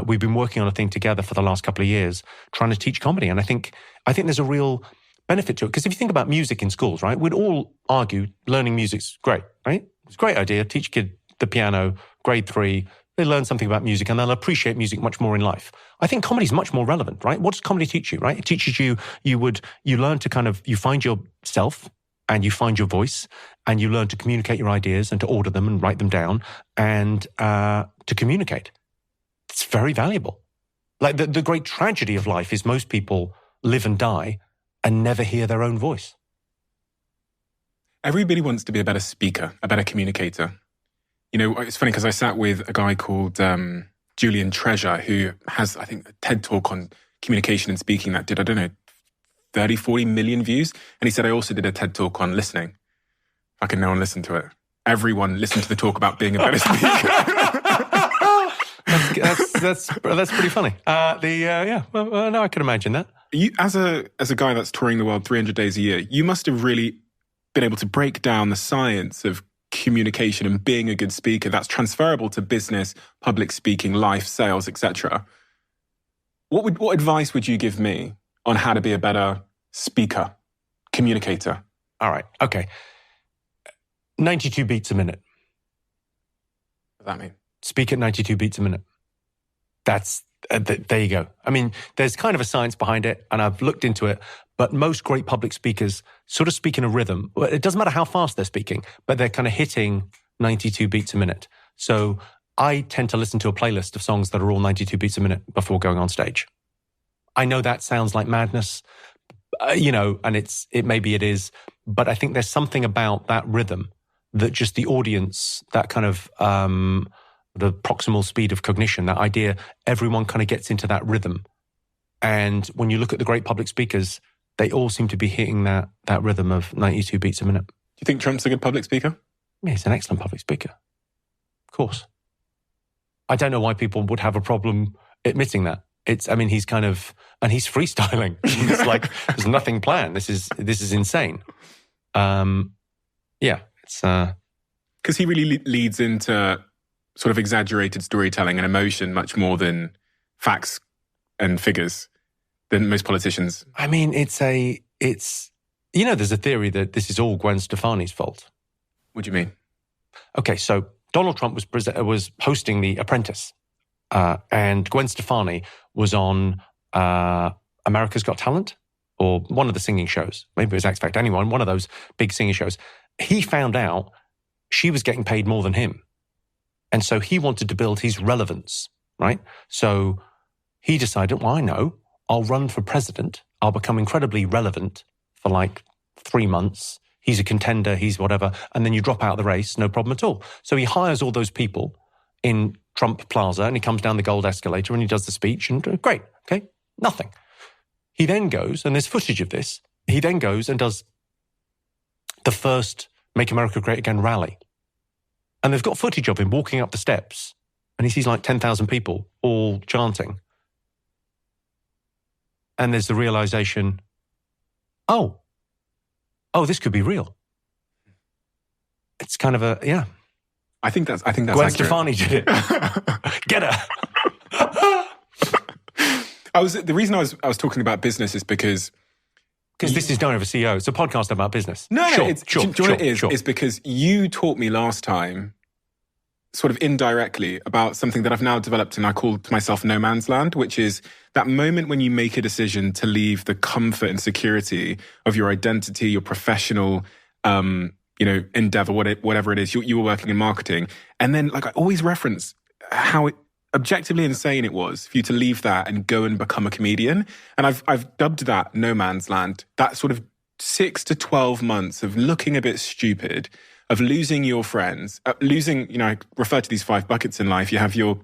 We've been working on a thing together for the last couple of years, trying to teach comedy. And I think there's a real benefit to it. Because if you think about music in schools, right, we'd all argue learning music's great, right? It's a great idea. Teach a kid the piano, grade 3, they learn something about music and they'll appreciate music much more in life. I think comedy is much more relevant, right? What does comedy teach you, right? It teaches you, you learn to you find yourself and you find your voice and you learn to communicate your ideas and to order them and write them down and to communicate. It's very valuable. Like the great tragedy of life is most people live and die and never hear their own voice. Everybody wants to be a better speaker, a better communicator. You know, it's funny because I sat with a guy called Julian Treasure, who has, I think, a TED Talk on communication and speaking that did, 30, 40 million views. And he said, I also did a TED Talk on listening. Fucking no one listened to it. Everyone listened to the talk about being a better speaker. That's pretty funny. No, I can imagine that. You, as a guy that's touring the world 300 days a year, you must have really been able to break down the science of communication and being a good speaker that's transferable to business, public speaking, life, sales, etc. What advice would you give me on how to be a better speaker, communicator? All right, okay. 92 beats a minute. What does that mean? Speak at 92 beats a minute. That's, there you go. I mean, there's kind of a science behind it, and I've looked into it, but most great public speakers sort of speak in a rhythm. It doesn't matter how fast they're speaking, but they're kind of hitting 92 beats a minute. So I tend to listen to a playlist of songs that are all 92 beats a minute before going on stage. I know that sounds like madness, and maybe it is, but I think there's something about that rhythm that just the audience, that kind of, the proximal speed of cognition, that idea, everyone kind of gets into that rhythm. And when you look at the great public speakers, they all seem to be hitting that rhythm of 92 beats a minute. Do you think Trump's a good public speaker? Yeah, he's an excellent public speaker. Of course. I don't know why people would have a problem admitting that. He's kind of, and he's freestyling. It's like, there's nothing planned. This is insane. It's... Because he really leads into sort of exaggerated storytelling and emotion much more than facts and figures than most politicians. I mean, there's a theory that this is all Gwen Stefani's fault. What do you mean? Okay, so Donald Trump was hosting The Apprentice, and Gwen Stefani was on America's Got Talent, or one of the singing shows. Maybe it was X Factor, anyone, one of those big singing shows. He found out she was getting paid more than him. And so he wanted to build his relevance, right? So he decided, well, I know, I'll run for president. I'll become incredibly relevant for like 3 months. He's a contender, he's whatever. And then you drop out of the race, no problem at all. So he hires all those people in Trump Plaza and he comes down the gold escalator and he does the speech and great, okay, nothing. He then goes, and there's footage of this, he then goes and does the first Make America Great Again rally. And they've got footage of him walking up the steps and he sees like 10,000 people all chanting. And there's the realization, oh, this could be real. It's kind of I think that's Gwen accurate. Stefani did it. Get her. The reason I was talking about business is because this is Dine Over CEO. It's a podcast about business. No, sure, do you know what it is? It's because you taught me last time sort of indirectly about something that I've now developed and I call to myself no man's land, which is that moment when you make a decision to leave the comfort and security of your identity, your professional, endeavor, whatever it is. You were working in marketing. And then like I always reference how objectively insane it was for you to leave that and go and become a comedian. And I've dubbed that no man's land, that sort of 6 to 12 months of looking a bit stupid, of losing your friends, I refer to these 5 buckets in life. You have your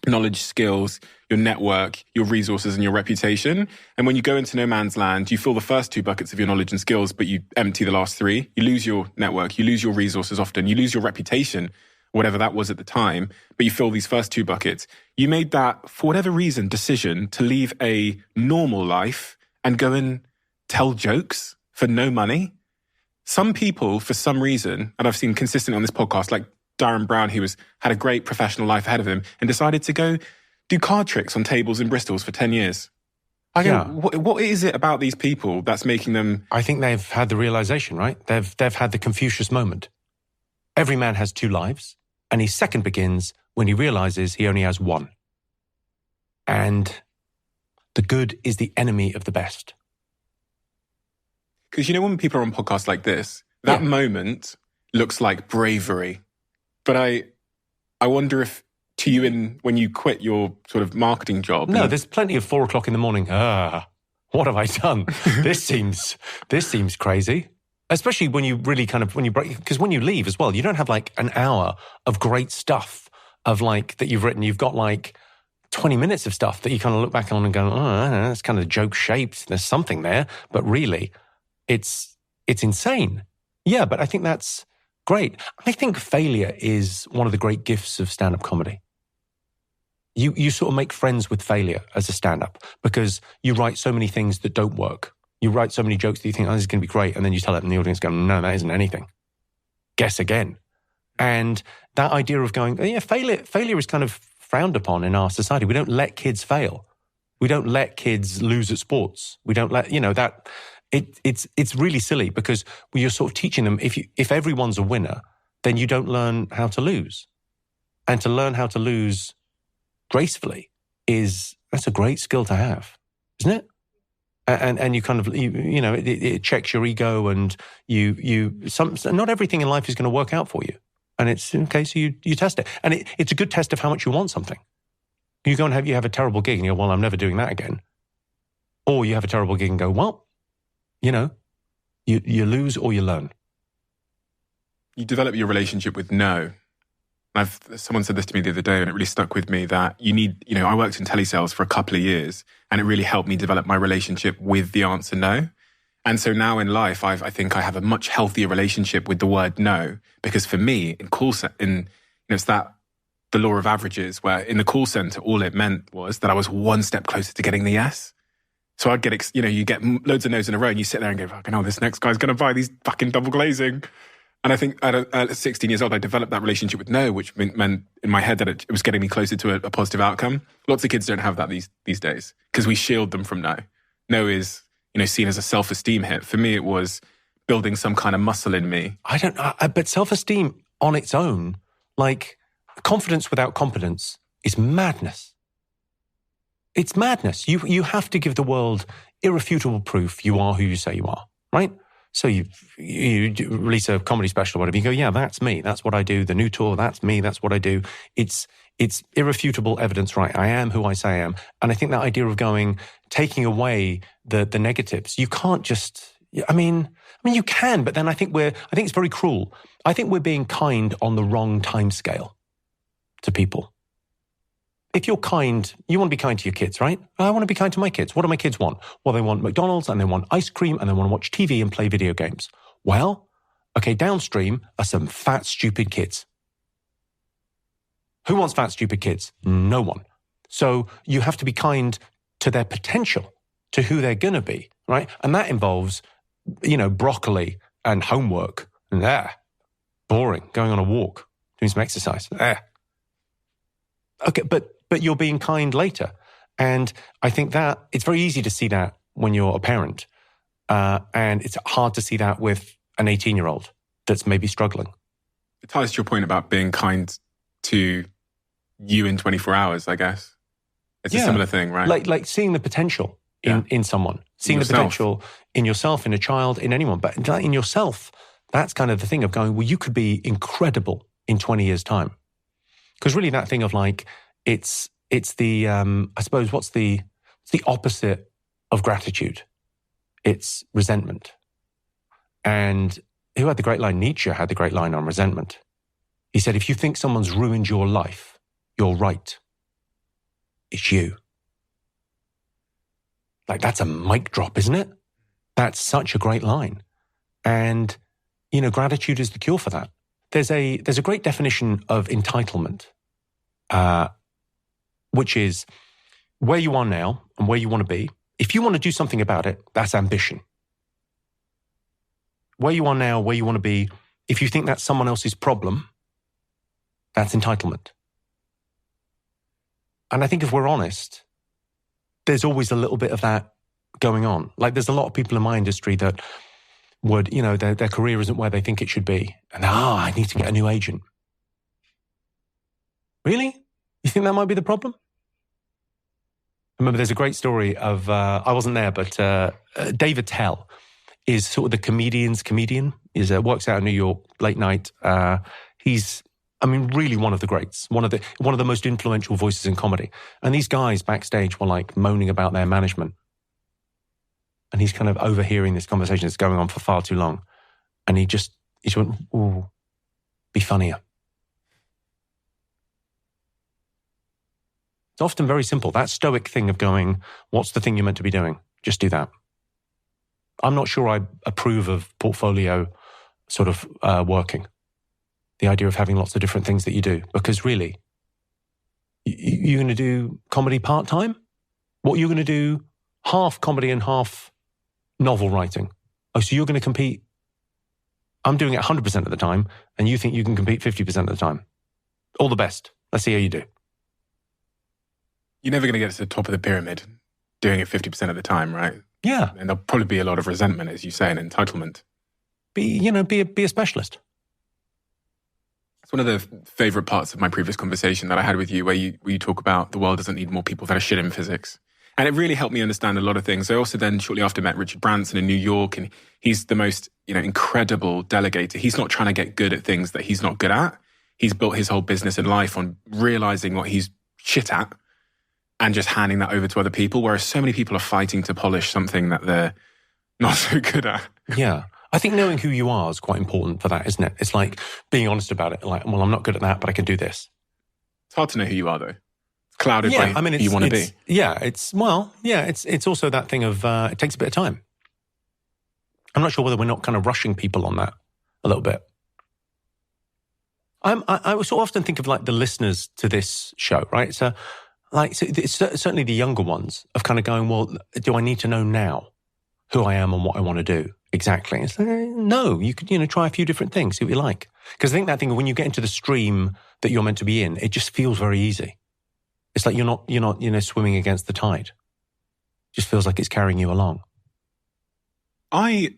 knowledge, skills, your network, your resources, and your reputation. And when you go into no man's land, you fill the first 2 buckets of your knowledge and skills, but you empty the last 3. You lose your network, you lose your resources often, you lose your reputation, whatever that was at the time, but you fill these first 2 buckets. You made that, for whatever reason, decision to leave a normal life and go and tell jokes for no money. Some people, for some reason, and I've seen consistently on this podcast, like Darren Brown, who had a great professional life ahead of him and decided to go do card tricks on tables in Bristols for 10 years. What is it about these people that's making them... I think they've had the realization, right? They've had the Confucius moment. Every man has 2 lives, and his second begins when he realizes he only has 1. And the good is the enemy of the best. Because when people are on podcasts like this, that moment looks like bravery. But I wonder if to you when you quit your sort of marketing job... No, there's plenty of 4 o'clock in the morning. What have I done? This seems crazy. Especially when you really when you break... Because when you leave as well, you don't have like an hour of great stuff of like that you've written. You've got like 20 minutes of stuff that you kind of look back on and go, oh, that's kind of joke shaped. There's something there. But really... It's insane. Yeah, but I think that's great. I think failure is one of the great gifts of stand-up comedy. You sort of make friends with failure as a stand-up because you write so many things that don't work. You write so many jokes that you think, oh, this is going to be great. And then you tell it and the audience go, no, that isn't anything. Guess again. And that idea of going, failure is kind of frowned upon in our society. We don't let kids fail. We don't let kids lose at sports. We don't let, that... It's really silly because you're sort of teaching them if everyone's a winner, then you don't learn how to lose. And to learn how to lose gracefully that's a great skill to have, isn't it? And you kind of it checks your ego and not everything in life is going to work out for you. And it's okay, so you test it. And it's a good test of how much you want something. You go and you have a terrible gig and you go, well, I'm never doing that again. Or you have a terrible gig and go, well, you lose or you learn. You develop your relationship with no. Someone said this to me the other day and it really stuck with me that you need, I worked in telesales for a couple of years and it really helped me develop my relationship with the answer no. And so now in life, I think I have a much healthier relationship with the word no, because for me it's that the law of averages where in the call center, all it meant was that I was one step closer to getting the yes. So I'd get, you get loads of no's in a row and you sit there and go, fucking hell, this next guy's going to buy these fucking double glazing. And I think at 16 years old, I developed that relationship with no, which meant in my head that it was getting me closer to a positive outcome. Lots of kids don't have that these days because we shield them from no. No is, seen as a self-esteem hit. For me, it was building some kind of muscle in me. But self-esteem on its own, like confidence without competence is madness. It's madness. You have to give the world irrefutable proof you are who you say you are, right? So you release a comedy special or whatever, you go, yeah, that's me. That's what I do. The new tour, that's me. That's what I do. It's irrefutable evidence, right? I am who I say I am. And I think that idea of taking away the negatives, you can't just, I mean, you can, but then I think it's very cruel. I think we're being kind on the wrong time scale to people. If you're kind, you want to be kind to your kids, right? I want to be kind to my kids. What do my kids want? Well, they want McDonald's and they want ice cream and they want to watch TV and play video games. Well, okay, downstream are some fat, stupid kids. Who wants fat, stupid kids? No one. So you have to be kind to their potential, to who they're going to be, right? And that involves, broccoli and homework and boring, going on a walk, doing some exercise. Okay, but you're being kind later. And I think that it's very easy to see that when you're a parent. And it's hard to see that with an 18-year-old that's maybe struggling. It ties to your point about being kind to you in 24 hours, I guess. It's a similar thing, right? Like seeing the potential in someone, seeing the potential in yourself, in a child, in anyone, but in yourself. That's kind of the thing of going, well, you could be incredible in 20 years' time. Because really that thing of like, it's the, I suppose, what's the opposite of gratitude? It's resentment. And who had the great line? Nietzsche had the great line on resentment. He said, if you think someone's ruined your life, you're right. It's you. Like, that's a mic drop, isn't it? That's such a great line. And, you know, gratitude is the cure for that. There's a great definition of entitlement, which is where you are now and where you want to be. If you want to do something about it, that's ambition. Where you are now, where you want to be, if you think that's someone else's problem, that's entitlement. And I think if we're honest, there's always a little bit of that going on. Like, there's a lot of people in my industry that would, you know, their career isn't where they think it should be. And, I need to get a new agent. Really? You think that might be the problem? I remember there's a great story of, I wasn't there, but David Tell is sort of the comedian's comedian. He works out in New York, late night. He's, I mean, really one of the greats, one of the most influential voices in comedy. And these guys backstage were like moaning about their management. And he's kind of overhearing this conversation that's going on for far too long. And he just went, ooh, be funnier. It's often very simple. That stoic thing of going, what's the thing you're meant to be doing? Just do that. I'm not sure I approve of portfolio sort of working. The idea of having lots of different things that you do. Because really, you're going to do comedy part-time? What, you're going to do half comedy and half novel writing? Oh, so you're going to compete? I'm doing it 100% of the time, and you think you can compete 50% of the time. All the best. Let's see how you do. You're never going to get to the top of the pyramid doing it 50% of the time, right? Yeah. And there'll probably be a lot of resentment, as you say, and entitlement. Be a specialist. It's one of the favorite parts of my previous conversation that I had with you, where you talk about the world doesn't need more people that are shit in physics. And it really helped me understand a lot of things. I also then shortly after met Richard Branson in New York, and he's the most, incredible delegator. He's not trying to get good at things that he's not good at. He's built his whole business and life on realizing what he's shit at and just handing that over to other people, whereas so many people are fighting to polish something that they're not so good at. Yeah. I think knowing who you are is quite important for that, isn't it? It's like being honest about it. Like, well, I'm not good at that, but I can do this. It's hard to know who you are, though. It's clouded by who you want to be. Yeah, it's also that thing of it takes a bit of time. I'm not sure whether we're not kind of rushing people on that a little bit. I sort of often think of like the listeners to this show, right? So it's certainly the younger ones of kind of going, well, do I need to know now who I am and what I want to do? Exactly. It's like, no, you could, try a few different things, see what you like. Because I think that thing, when you get into the stream that you're meant to be in, it just feels very easy. It's like you're not, swimming against the tide. It just feels like it's carrying you along. I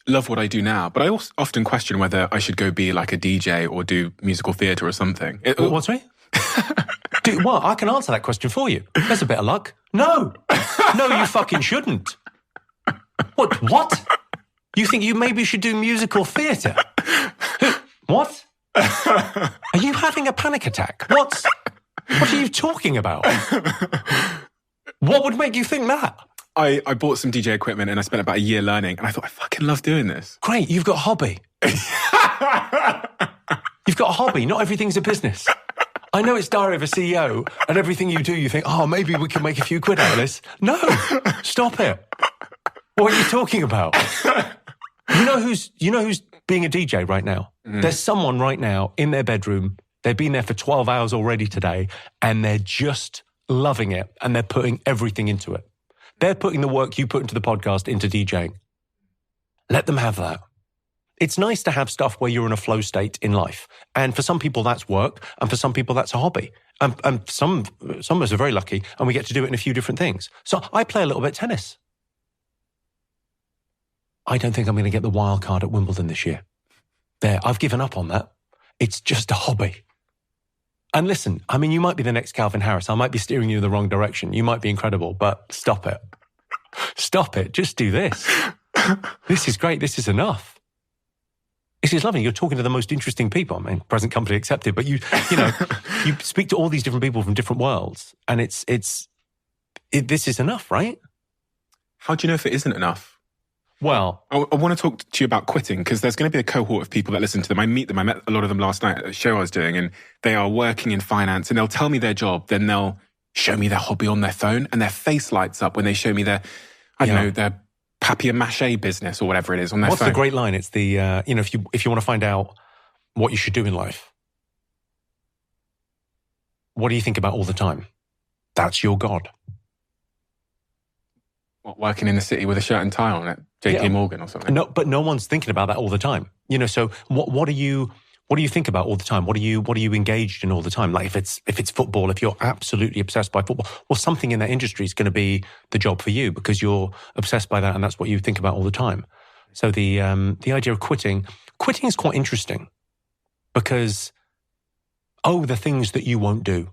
love what I do now, but I also often question whether I should go be like a DJ or do musical theatre or something. What's me? Well, I can answer that question for you. There's a bit of luck. No, you fucking shouldn't. What? You think you maybe should do musical theatre? What? Are you having a panic attack? What are you talking about? What would make you think that? I bought some DJ equipment and I spent about a year learning, and I thought, I fucking love doing this. Great, you've got a hobby. You've got a hobby, not everything's a business. I know it's Diary of a CEO, and everything you do, you think, maybe we can make a few quid out of this. No, stop it. What are you talking about? You know who's being a DJ right now? Mm. There's someone right now in their bedroom. They've been there for 12 hours already today, and they're just loving it, and they're putting everything into it. They're putting the work you put into the podcast into DJing. Let them have that. It's nice to have stuff where you're in a flow state in life. And for some people, that's work. And for some people, that's a hobby. And some of us are very lucky, and we get to do it in a few different things. So I play a little bit of tennis. I don't think I'm going to get the wild card at Wimbledon this year. I've given up on that. It's just a hobby. And listen, I mean, you might be the next Calvin Harris. I might be steering you in the wrong direction. You might be incredible, but stop it. Stop it. Just do this. This is great. This is enough. This is lovely. You're talking to the most interesting people. I mean, present company accepted, but you know, you speak to all these different people from different worlds, and this is enough, right? How do you know if it isn't enough? Well, I want to talk to you about quitting, because there's going to be a cohort of people that listen to them. I meet them. I met a lot of them last night at a show I was doing, and they are working in finance, and they'll tell me their job. Then they'll show me their hobby on their phone, and their face lights up when they show me their, I don't know, their papier-mâché business or whatever it is on their phone. What's the great line? It's the, if you want to find out what you should do in life, what do you think about all the time? That's your God. What, working in the city with a shirt and tie on at JP Morgan or something? No, but no one's thinking about that all the time. You know, so what do you think about all the time? What are you engaged in all the time? Like if it's football, if you're absolutely obsessed by football, well, something in that industry is going to be the job for you because you're obsessed by that and that's what you think about all the time. So the idea of quitting is quite interesting because, the things that you won't do.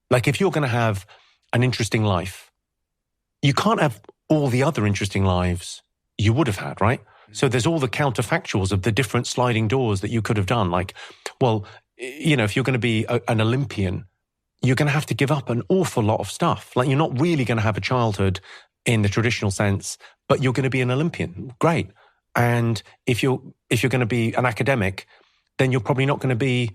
Like if you're going to have an interesting life, you can't have all the other interesting lives you would have had, right? So there's all the counterfactuals of the different sliding doors that you could have done. Like, well, you know, if you're going to be an Olympian, you're going to have to give up an awful lot of stuff. Like you're not really going to have a childhood in the traditional sense, but you're going to be an Olympian. Great. And if you're going to be an academic, then you're probably not going to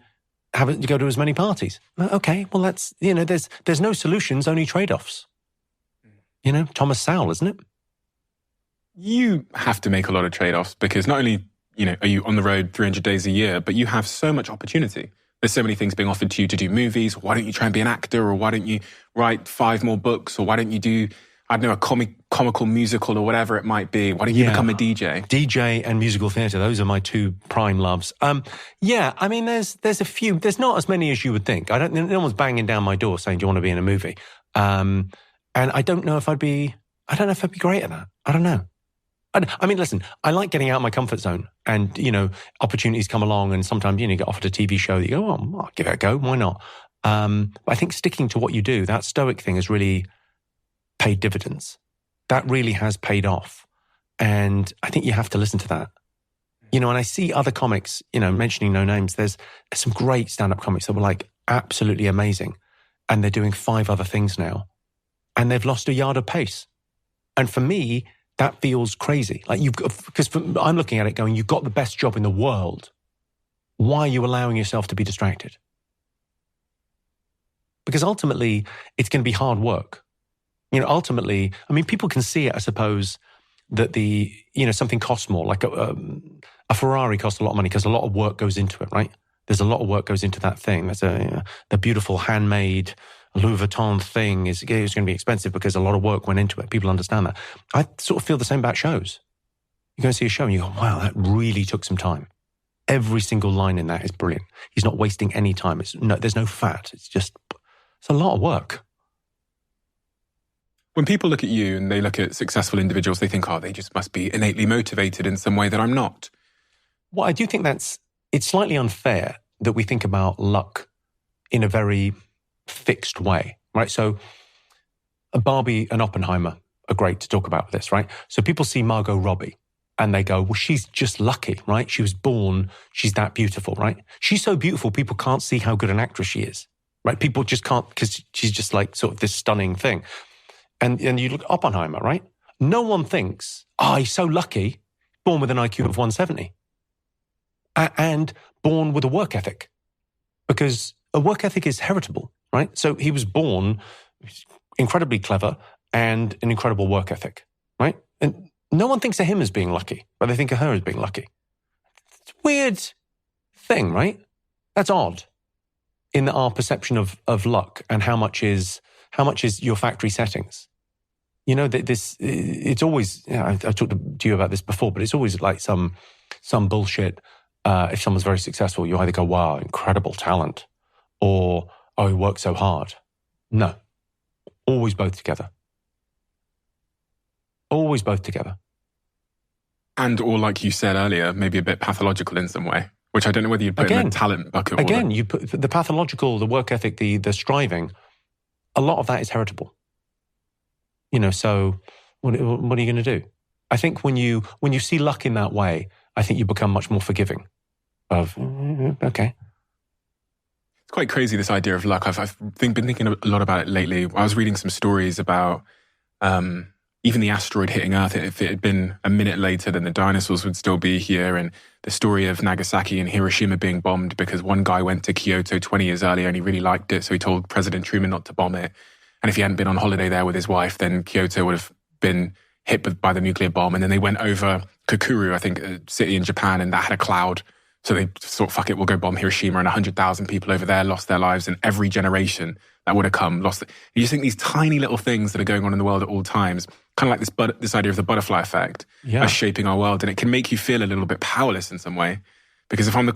having to go to as many parties. Okay, well that's, you know, there's no solutions, only trade-offs. You know, Thomas Sowell, isn't it? You have to make a lot of trade-offs because not only, you know, are you on the road 300 days a year, but you have so much opportunity. There's so many things being offered to you to do movies. Why don't you try and be an actor? Or why don't you write 5 more books? Or why don't you do, I don't know, a comical musical or whatever it might be? Why don't you become a DJ? DJ and musical theatre, those are my 2 prime loves. I mean, there's a few, there's not as many as you would think. No one's banging down my door saying, do you want to be in a movie? And I don't know if I'd be great at that. I don't know. I mean, listen, I like getting out of my comfort zone and, you know, opportunities come along and sometimes, you know, you get offered a TV show that you go, well, I'll give it a go. Why not? But I think sticking to what you do, that stoic thing has really paid dividends. That really has paid off. And I think you have to listen to that. You know, and I see other comics, you know, mentioning no names, there's some great stand-up comics that were like absolutely amazing. And they're doing 5 other things now. And they've lost a yard of pace. And for me, that feels crazy. Like I'm looking at it going, you've got the best job in the world. Why are you allowing yourself to be distracted? Because ultimately, it's going to be hard work. You know, ultimately, I mean, people can see it, I suppose, that something costs more. Like a Ferrari costs a lot of money because a lot of work goes into it, right? There's a lot of work goes into that thing. There's the beautiful handmade Louis Vuitton thing is going to be expensive because a lot of work went into it. People understand that. I sort of feel the same about shows. You go and see a show and you go, wow, that really took some time. Every single line in that is brilliant. He's not wasting any time. There's no fat. It's a lot of work. When people look at you and they look at successful individuals, they think, they just must be innately motivated in some way that I'm not. Well, I do think it's slightly unfair that we think about luck in a very fixed way, right? So Barbie and Oppenheimer are great to talk about this, right? So people see Margot Robbie and they go, well, she's just lucky, right? She was born, she's that beautiful, right? She's so beautiful, people can't see how good an actress she is, right? People just can't, because she's just like sort of this stunning thing. And you look at Oppenheimer, right? No one thinks, he's so lucky, born with an IQ of 170 and born with a work ethic, because a work ethic is heritable. Right? So he was born incredibly clever and an incredible work ethic, right? And no one thinks of him as being lucky, but they think of her as being lucky. It's a weird thing, right? That's odd in our perception of luck and how much is your factory settings. You know, it's always, I've talked to you about this before, but it's always like some bullshit. If someone's very successful, you either go, wow, incredible talent, or he worked so hard. No. Always both together. Always both together. And or like you said earlier, maybe a bit pathological in some way, which I don't know whether you'd put in the talent bucket. Again, you put the pathological, the work ethic, the striving, a lot of that is heritable. So what are you going to do? I think when you see luck in that way, I think you become much more forgiving of, okay. It's quite crazy, this idea of luck. I've been thinking a lot about it lately. I was reading some stories about even the asteroid hitting Earth. If it had been a minute later, then the dinosaurs would still be here. And the story of Nagasaki and Hiroshima being bombed because one guy went to Kyoto 20 years earlier and he really liked it, so he told President Truman not to bomb it. And if he hadn't been on holiday there with his wife, then Kyoto would have been hit by the nuclear bomb. And then they went over Kokuru, I think, a city in Japan, and that had a cloud. So they thought, fuck it, we'll go bomb Hiroshima, and 100,000 people over there lost their lives, and every generation that would have come lost it. You just think these tiny little things that are going on in the world at all times, kind of like this idea of the butterfly effect, are shaping our world, and it can make you feel a little bit powerless in some way. Because if I'm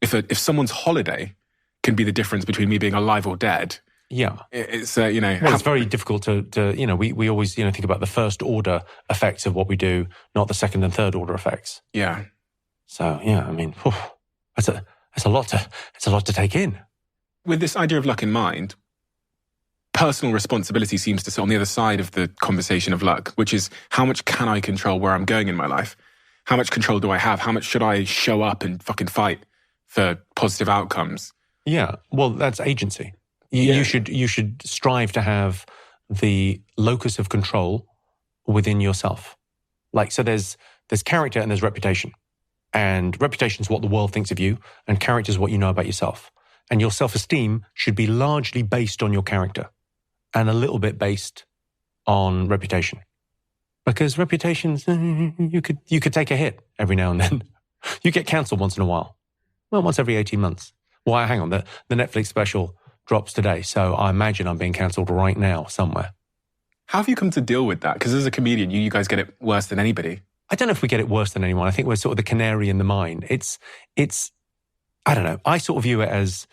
if someone's holiday can be the difference between me being alive or dead, it's Well, it's very difficult to we always think about the first order effects of what we do, not the second and third order effects. Yeah. So I mean, it's a lot to take in. With this idea of luck in mind, personal responsibility seems to sit on the other side of the conversation of luck, which is how much can I control where I'm going in my life? How much control do I have? How much should I show up and fucking fight for positive outcomes? Yeah, well, that's agency. You should strive to have the locus of control within yourself. So there's character and there's reputation. And reputation is what the world thinks of you, and character is what you know about yourself. And your self-esteem should be largely based on your character and a little bit based on reputation. Because reputations, you could take a hit every now and then. You get cancelled once in a while. Well, once every 18 months. Well, hang on, the Netflix special drops today, so I imagine I'm being cancelled right now somewhere. How have you come to deal with that? Because as a comedian, you guys get it worse than anybody. I don't know if we get it worse than anyone. I think we're sort of the canary in the mine. It's I don't know. I sort of view it as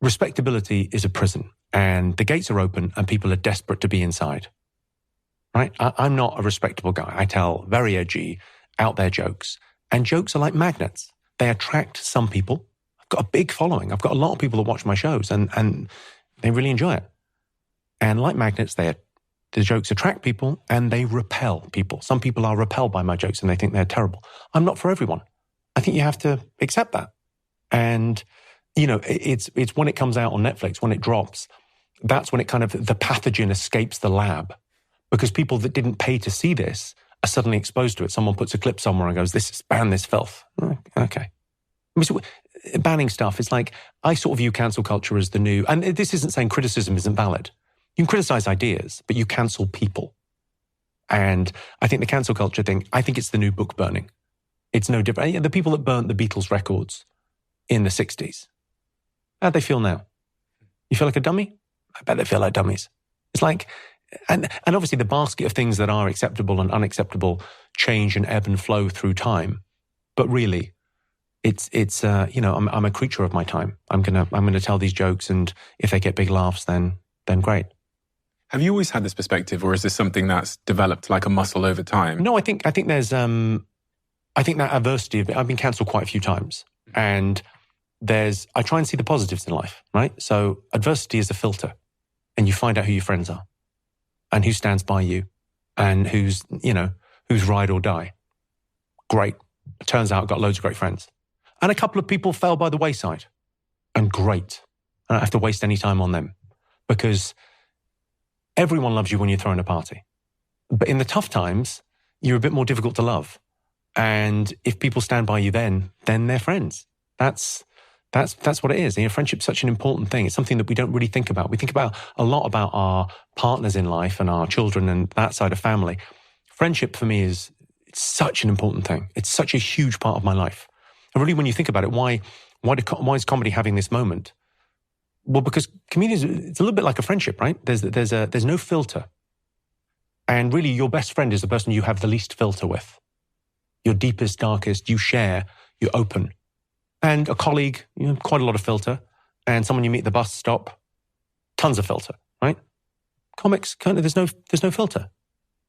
respectability is a prison, and the gates are open and people are desperate to be inside. Right? I'm not a respectable guy. I tell very edgy, out there jokes, and jokes are like magnets. They attract some people. I've got a big following. I've got a lot of people that watch my shows, and they really enjoy it. And like magnets, the jokes attract people and they repel people. Some people are repelled by my jokes and they think they're terrible. I'm not for everyone. I think you have to accept that. And, it's when it comes out on Netflix, when it drops, that's when it kind of, the pathogen escapes the lab. Because people that didn't pay to see this are suddenly exposed to it. Someone puts a clip somewhere and goes, ban this filth. Okay. Banning stuff, it's like, I sort of view cancel culture as the new, and this isn't saying criticism isn't valid. You can criticize ideas, but you cancel people. And I think the cancel culture thing, I think it's the new book burning. It's no different. The people that burnt the Beatles records in the 60s, how'd they feel now? You feel like a dummy? I bet they feel like dummies. It's like, and obviously the basket of things that are acceptable and unacceptable change and ebb and flow through time. But really, I'm a creature of my time. I'm gonna tell these jokes, and if they get big laughs, then great. Have you always had this perspective, or is this something that's developed like a muscle over time? No, I think there's I think that adversity. I've been cancelled quite a few times, and I try and see the positives in life, right? So adversity is a filter, and you find out who your friends are, and who stands by you, and who's ride or die. Great. It turns out I've got loads of great friends, and a couple of people fell by the wayside, and great. I don't have to waste any time on them, because everyone loves you when you're throwing a party. But in the tough times, you're a bit more difficult to love. And if people stand by you then they're friends. That's what it is. Friendship's such an important thing. It's something that we don't really think about. We think about a lot about our partners in life and our children and that side of family. Friendship for me it's such an important thing. It's such a huge part of my life. And really, when you think about it, why is comedy having this moment? Well, because comedians, it's a little bit like a friendship, right? There's no filter. And really, your best friend is the person you have the least filter with. Your deepest, darkest, you share, you're open. And a colleague, quite a lot of filter. And someone you meet at the bus stop, tons of filter, right? Comics, kind of, there's no filter.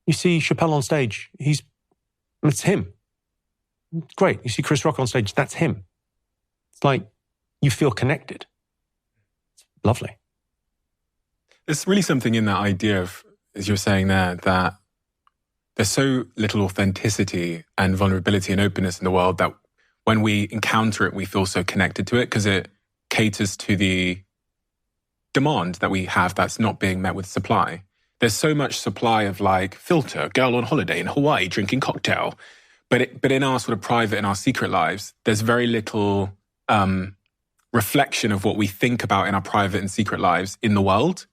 You see Chapelle on stage, it's him. Great. You see Chris Rock on stage, that's him. It's like you feel connected. It's lovely. There's really something in that idea of, as you were saying there, that there's so little authenticity and vulnerability and openness in the world that when we encounter it, we feel so connected to it because it caters to the demand that we have that's not being met with supply. There's so much supply of like filter, girl on holiday in Hawaii drinking cocktail. But in our sort of private and our secret lives, there's very little reflection of what we think about in our private and secret lives in the world.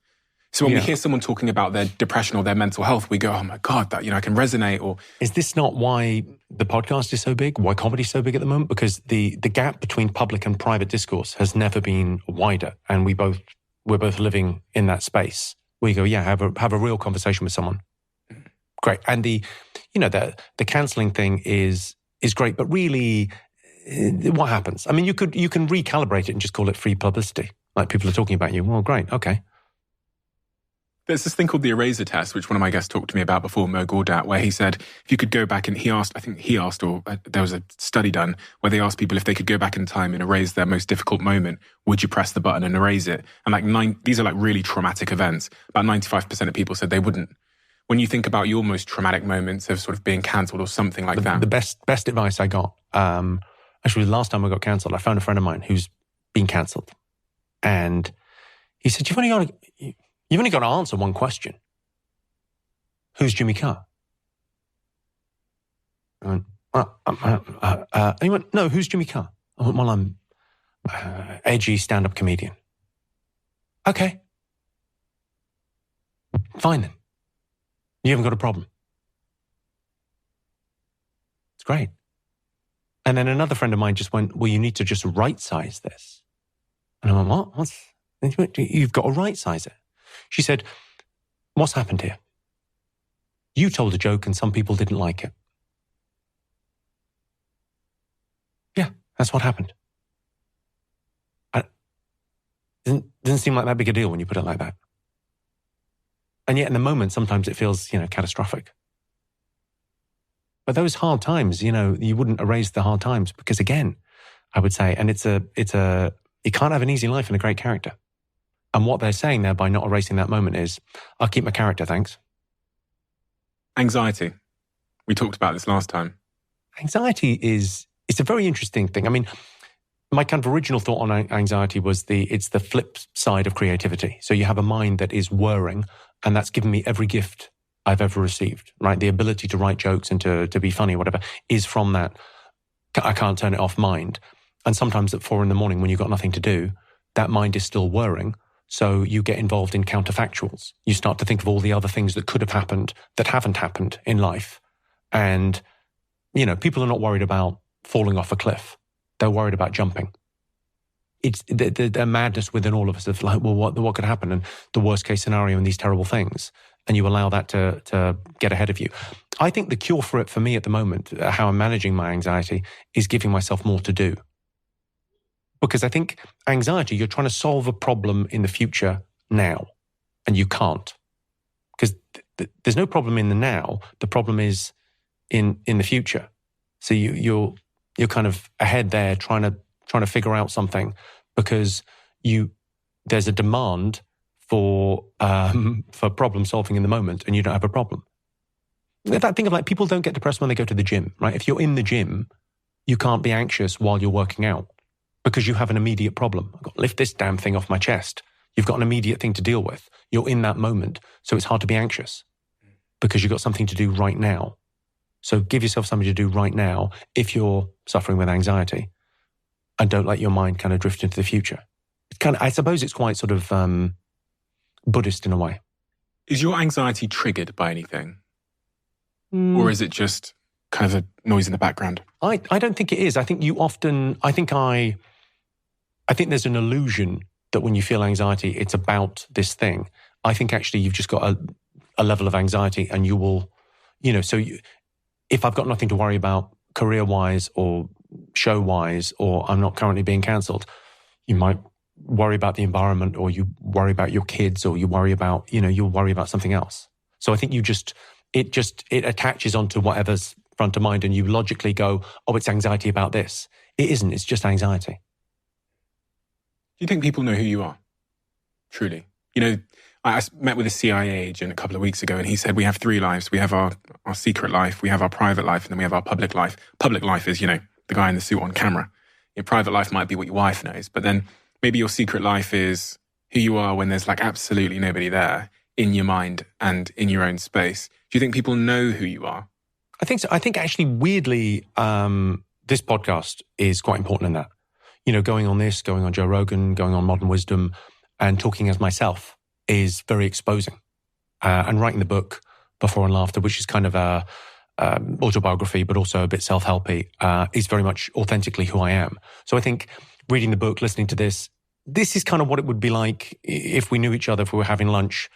So when we hear someone talking about their depression or their mental health, we go, oh my God, that, I can resonate. Or is this not why the podcast is so big? Why comedy is so big at the moment? Because the gap between public and private discourse has never been wider. And we're both living in that space where you go, have a real conversation with someone. Great. And the cancelling thing is great, but really what happens? I mean, you can recalibrate it and just call it free publicity. Like people are talking about you. Well, great. Okay. There's this thing called the eraser test, which one of my guests talked to me about before, Mo Gordat, where he said, if you could go back and there was a study done where they asked people if they could go back in time and erase their most difficult moment, would you press the button and erase it? And these are like really traumatic events. About 95% of people said they wouldn't. When you think about your most traumatic moments of sort of being cancelled or something like that. The best advice I got, actually the last time I got cancelled, I found a friend of mine who's been cancelled. And he said, You've only got to answer one question. Who's Jimmy Carr? I went, he went, no, who's Jimmy Carr? I went, well, I'm edgy stand-up comedian. Okay. Fine then. You haven't got a problem. It's great. And then another friend of mine just went, well, you need to just right-size this. And I went, what? You've got to right-size it. She said, what's happened here? You told a joke and some people didn't like it. Yeah, that's what happened. Doesn't seem like that big a deal when you put it like that. And yet in the moment, sometimes it feels, catastrophic. But those hard times, you wouldn't erase the hard times because again, I would say, and you can't have an easy life and a great character. And what they're saying there by not erasing that moment is, I'll keep my character, thanks. Anxiety. We talked about this last time. Anxiety it's a very interesting thing. I mean, my kind of original thought on anxiety was it's the flip side of creativity. So you have a mind that is whirring, and that's given me every gift I've ever received, right? The ability to write jokes and to be funny or whatever is from that I can't turn it off mind. And sometimes at 4 a.m, when you've got nothing to do, that mind is still whirring. So you get involved in counterfactuals. You start to think of all the other things that could have happened that haven't happened in life. And, people are not worried about falling off a cliff. They're worried about jumping. It's the madness within all of us of like, well, what could happen? And the worst case scenario and these terrible things. And you allow that to get ahead of you. I think the cure for it for me at the moment, how I'm managing my anxiety, is giving myself more to do. Because I think anxiety, you're trying to solve a problem in the future now, and you can't. Because there's no problem in the now. The problem is in the future. So you're kind of ahead there trying to figure out something because there's a demand for problem solving in the moment, and you don't have a problem. That thing of like people don't get depressed when they go to the gym, right? If you're in the gym, you can't be anxious while you're working out. Because you have an immediate problem. I've got to lift this damn thing off my chest. You've got an immediate thing to deal with. You're in that moment. So it's hard to be anxious because you've got something to do right now. So give yourself something to do right now if you're suffering with anxiety, and don't let your mind kind of drift into the future. I suppose it's quite sort of Buddhist in a way. Is your anxiety triggered by anything? Or is it just kind of a noise in the background? I don't think it is. I think I think there's an illusion that when you feel anxiety, it's about this thing. I think actually you've just got a level of anxiety and you will, if I've got nothing to worry about career-wise or show-wise, or I'm not currently being cancelled, you might worry about the environment, or you worry about your kids, or you worry about, you'll worry about something else. So I think it attaches onto whatever's front of mind and you logically go, oh, it's anxiety about this. It isn't, it's just anxiety. you think people know who you are? Truly? You know, I met with a CIA agent a couple of weeks ago, and he said we have 3 lives. We have our secret life, we have our private life, and then we have our public life. Public life is, you know, the guy in the suit on camera. Your private life might be what your wife knows, but then maybe your secret life is who you are when there's like absolutely nobody there in your mind and in your own space. Do you think people know who you are? I think so. I think actually, weirdly, this podcast is quite important in that. You know, going on this, going on Joe Rogan, going on Modern Wisdom, and talking as myself is very exposing. And writing the book Before and Laughter, which is kind of a autobiography, but also a bit self-helpy, is very much authentically who I am. So I think reading the book, listening to this is kind of what it would be like if we knew each other, if we were having lunch.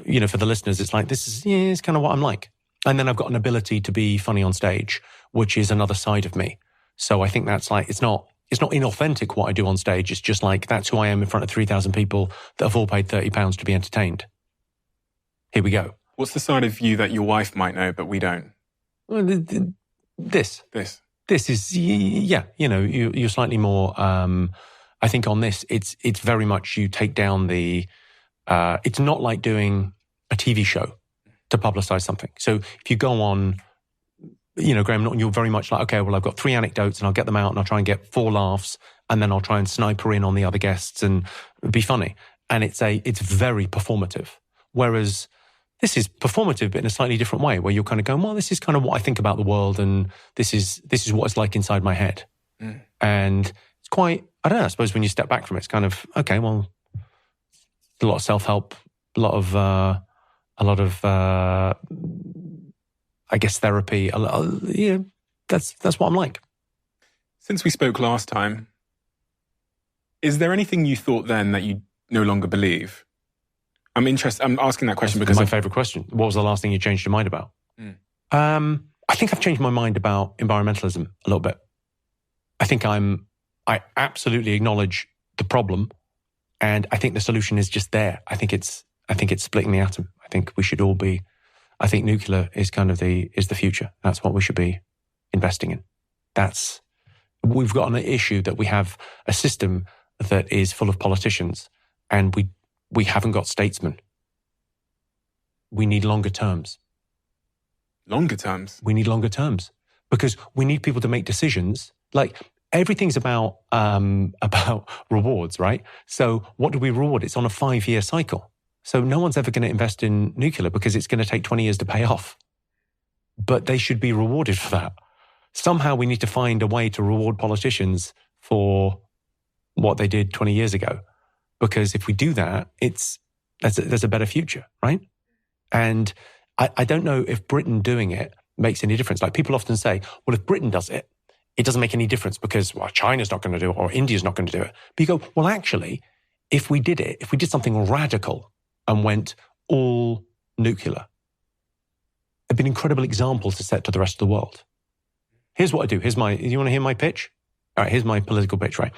You know, for the listeners, it's like, it's kind of what I'm like. And then I've got an ability to be funny on stage, which is another side of me. So I think that's like, it's not inauthentic what I do on stage. It's just like, that's who I am in front of 3,000 people that have all paid £30 to be entertained. Here we go. What's the side of you that your wife might know, but we don't? Well, this is, yeah, you know, you're slightly more, I think on this, it's very much you take down the, it's not like doing a TV show to publicize something. So if you go on, you know, Graham Norton, you're very much like, okay, well, I've got 3 anecdotes and I'll get them out and I'll try and get 4 laughs and then I'll try and sniper in on the other guests and be funny. And it's very performative. Whereas this is performative, but in a slightly different way, where you're kind of going, well, this is kind of what I think about the world and this is what it's like inside my head. Mm. And it's quite, I don't know, I suppose when you step back from it, it's kind of, okay, well, a lot of self-help, a lot of I guess therapy. Yeah, that's what I'm like. Since we spoke last time, is there anything you thought then that you no longer believe? I'm asking that question because my favorite question. What was the last thing you changed your mind about? I think I've changed my mind about environmentalism a little bit. I think I absolutely acknowledge the problem, and I think the solution is just there. I think it's splitting the atom. I think we should all be. I think nuclear is kind of the future. That's what we should be investing in. We've got an issue that we have a system that is full of politicians, and we haven't got statesmen. We need longer terms. Longer terms? We need longer terms because we need people to make decisions. Like everything's about rewards, right? So what do we reward? It's on a 5-year cycle. So no one's ever going to invest in nuclear because it's going to take 20 years to pay off. But they should be rewarded for that. Somehow we need to find a way to reward politicians for what they did 20 years ago. Because if we do that, there's a better future, right? And I don't know if Britain doing it makes any difference. Like people often say, well, if Britain does it, it doesn't make any difference because, well, China's not going to do it or India's not going to do it. But you go, well, actually, if we did something radical and went all nuclear, it'd be an incredible example to set to the rest of the world. Here's what I do. You want to hear my pitch? All right, here's my political pitch, right?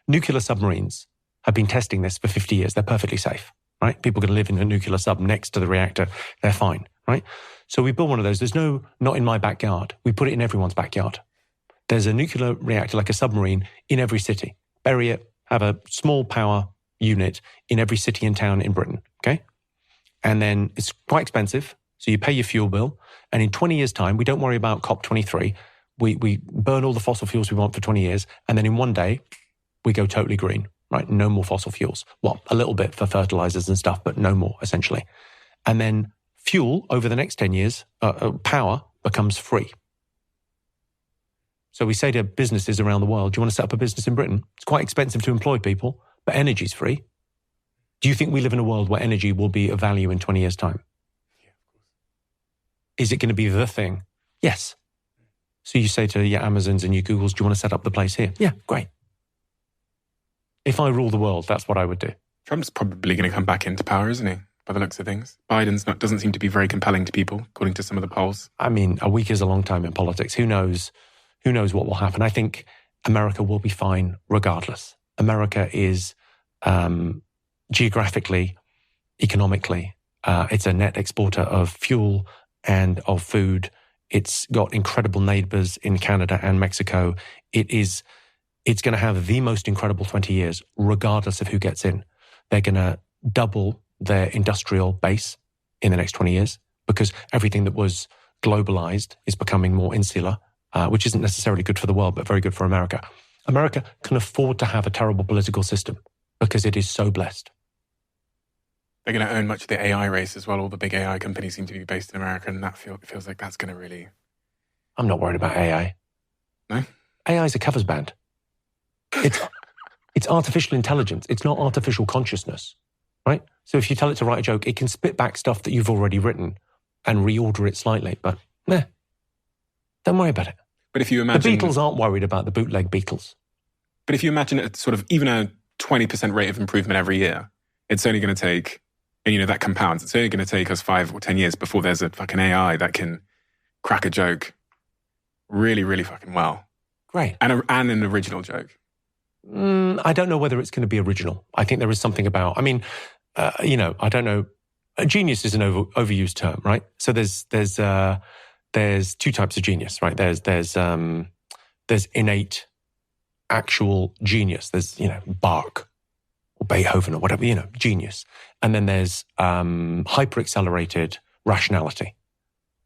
Nuclear submarines have been testing this for 50 years. They're perfectly safe, right? People can live in a nuclear sub next to the reactor. They're fine, right? So we build one of those. There's not in my backyard. We put it in everyone's backyard. There's a nuclear reactor like a submarine in every city. Bury it, have a small power unit in every city and town in Britain, okay? And then it's quite expensive, so you pay your fuel bill, and in 20 years' time, we don't worry about COP23. We burn all the fossil fuels we want for 20 years, and then in one day, we go totally green, right? No more fossil fuels. Well, a little bit for fertilizers and stuff, but no more, essentially. And then fuel, over the next 10 years, power becomes free. So we say to businesses around the world, do you want to set up a business in Britain? It's quite expensive to employ people, but energy's free. Do you think we live in a world where energy will be of value in 20 years' time? Yeah, of course. Is it going to be the thing? Yes. So you say to your Amazons and your Googles, do you want to set up the place here? Yeah, great. If I rule the world, that's what I would do. Trump's probably going to come back into power, isn't he? By the looks of things. Doesn't seem to be very compelling to people, according to some of the polls. I mean, a week is a long time in politics. Who knows what will happen? I think America will be fine regardless. America is geographically, economically, it's a net exporter of fuel and of food. It's got incredible neighbors in Canada and Mexico. It is it's going to have the most incredible 20 years, regardless of who gets in. They're going to double their industrial base in the next 20 years because everything that was globalized is becoming more insular, which isn't necessarily good for the world, but very good for America. America can afford to have a terrible political system because it is so blessed. They're going to own much of the AI race as well. All the big AI companies seem to be based in America, and that feels like that's going to really... I'm not worried about AI. No? AI is a covers band. It's artificial intelligence. It's not artificial consciousness, right? So if you tell it to write a joke, it can spit back stuff that you've already written and reorder it slightly. But don't worry about it. But if you imagine... The Beatles aren't worried about the bootleg Beatles. But if you imagine it sort of even a 20% rate of improvement every year, it's only going to take... And, that compounds. It's only going to take us 5 or 10 years before there's a fucking AI that can crack a joke really, really fucking well. Great. And an original joke. I don't know whether it's going to be original. I think there is something about... I don't know. A genius is an overused term, right? So there's two types of genius, right? There's innate, actual genius. There's, Bach or Beethoven or whatever, genius. And then there's hyper-accelerated rationality.